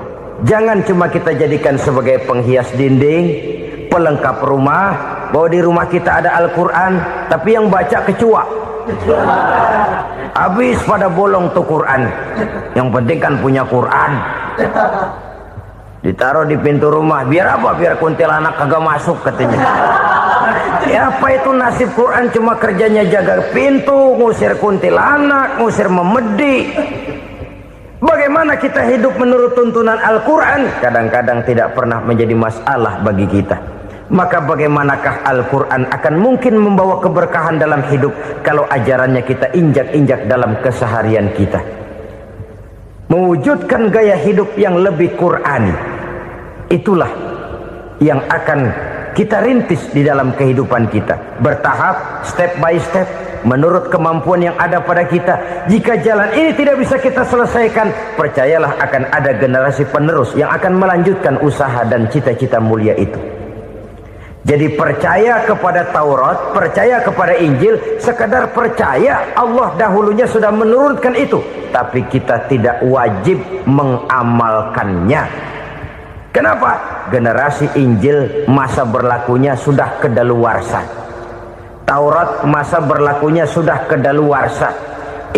Jangan cuma kita jadikan sebagai penghias dinding, pelengkap rumah, bahwa di rumah kita ada Al-Quran, tapi yang baca kecoa. Habis pada bolong tuh Quran. Yang penting kan punya Quran. Ditaruh di pintu rumah, biar apa? Biar kuntilanak kagak masuk katanya. Ya apa itu nasib Quran, cuma kerjanya jaga pintu, ngusir kuntilanak, ngusir memedi. Bagaimana kita hidup menurut tuntunan Al-Quran? Kadang-kadang tidak pernah menjadi masalah bagi kita. Maka bagaimanakah Al-Quran akan mungkin membawa keberkahan dalam hidup kalau ajarannya kita injak-injak dalam keseharian kita? Mewujudkan gaya hidup yang lebih Qur'ani, itulah yang akan kita rintis di dalam kehidupan kita, bertahap, step by step, menurut kemampuan yang ada pada kita. Jika jalan ini tidak bisa kita selesaikan, percayalah akan ada generasi penerus yang akan melanjutkan usaha dan cita-cita mulia itu. Jadi percaya kepada Taurat, percaya kepada Injil, sekadar percaya Allah dahulunya sudah menurunkan itu, tapi kita tidak wajib mengamalkannya. Kenapa? Generasi Injil masa berlakunya sudah kedaluarsa. Taurat masa berlakunya sudah kedaluarsa.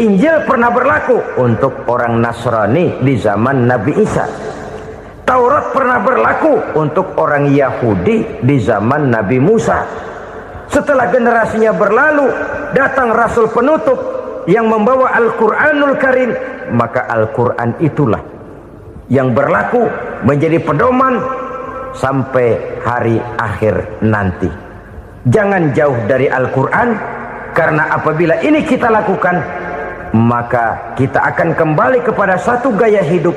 Injil pernah berlaku untuk orang Nasrani di zaman Nabi Isa. Taurat pernah berlaku untuk orang Yahudi di zaman Nabi Musa. Setelah generasinya berlalu, datang Rasul penutup yang membawa Al-Quranul Karim, maka Al-Quran itulah yang berlaku menjadi pedoman sampai hari akhir nanti. Jangan jauh dari Al-Quran, karena apabila ini kita lakukan, maka kita akan kembali kepada satu gaya hidup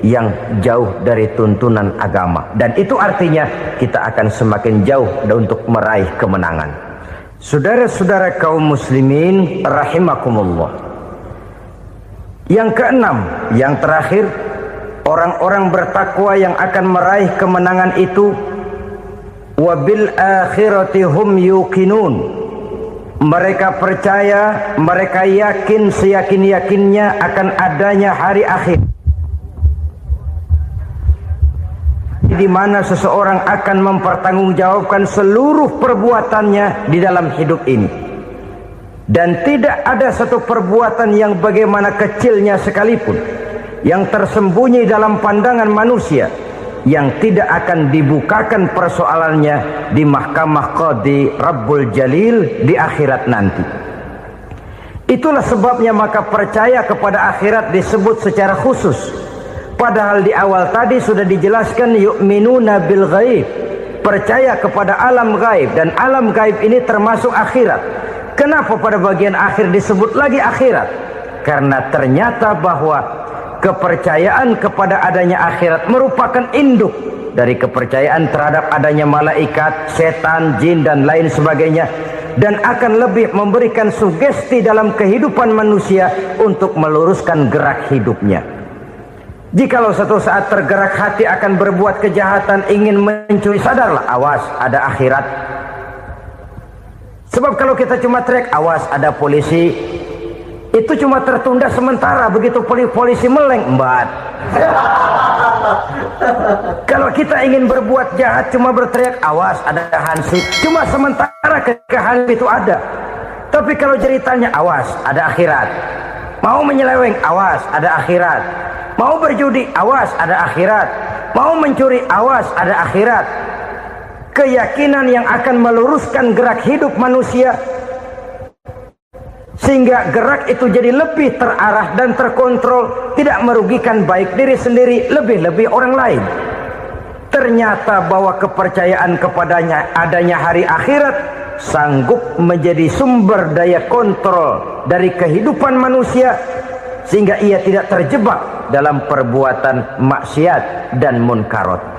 yang jauh dari tuntunan agama, dan itu artinya kita akan semakin jauh untuk meraih kemenangan. Saudara-saudara kaum muslimin rahimakumullah. Yang keenam, yang terakhir, orang-orang bertakwa yang akan meraih kemenangan itu wabil akhirati hum yuqinun. Mereka percaya, mereka yakin seyakin-yakinnya akan adanya hari akhir, di mana seseorang akan mempertanggungjawabkan seluruh perbuatannya di dalam hidup ini, dan tidak ada satu perbuatan yang bagaimana kecilnya sekalipun yang tersembunyi dalam pandangan manusia yang tidak akan dibukakan persoalannya di mahkamah Qadi Rabbul Jalil di akhirat nanti. Itulah sebabnya maka percaya kepada akhirat disebut secara khusus. Padahal di awal tadi sudah dijelaskan yu'minuna bil ghaib, percaya kepada alam gaib, dan alam gaib ini termasuk akhirat. Kenapa pada bagian akhir disebut lagi akhirat? Karena ternyata bahwa kepercayaan kepada adanya akhirat merupakan induk dari kepercayaan terhadap adanya malaikat, setan, jin dan lain sebagainya, dan akan lebih memberikan sugesti dalam kehidupan manusia untuk meluruskan gerak hidupnya. Jikalau satu saat tergerak hati akan berbuat kejahatan, ingin mencuri, sadarlah, awas ada akhirat. Sebab kalau kita cuma teriak awas ada polisi, itu cuma tertunda sementara, begitu polisi meleng embat. Kalau kita ingin berbuat jahat cuma berteriak awas ada hansip, cuma sementara, kehansip itu ada. Tapi kalau ceritanya awas ada akhirat, mau menyeleweng awas ada akhirat, mau berjudi awas ada akhirat, mau mencuri awas ada akhirat. Keyakinan yang akan meluruskan gerak hidup manusia sehingga gerak itu jadi lebih terarah dan terkontrol, tidak merugikan baik diri sendiri, lebih-lebih orang lain. Ternyata bahwa kepercayaan kepadanya adanya hari akhirat sanggup menjadi sumber daya kontrol dari kehidupan manusia, sehingga ia tidak terjebak dalam perbuatan maksiat dan munkarat.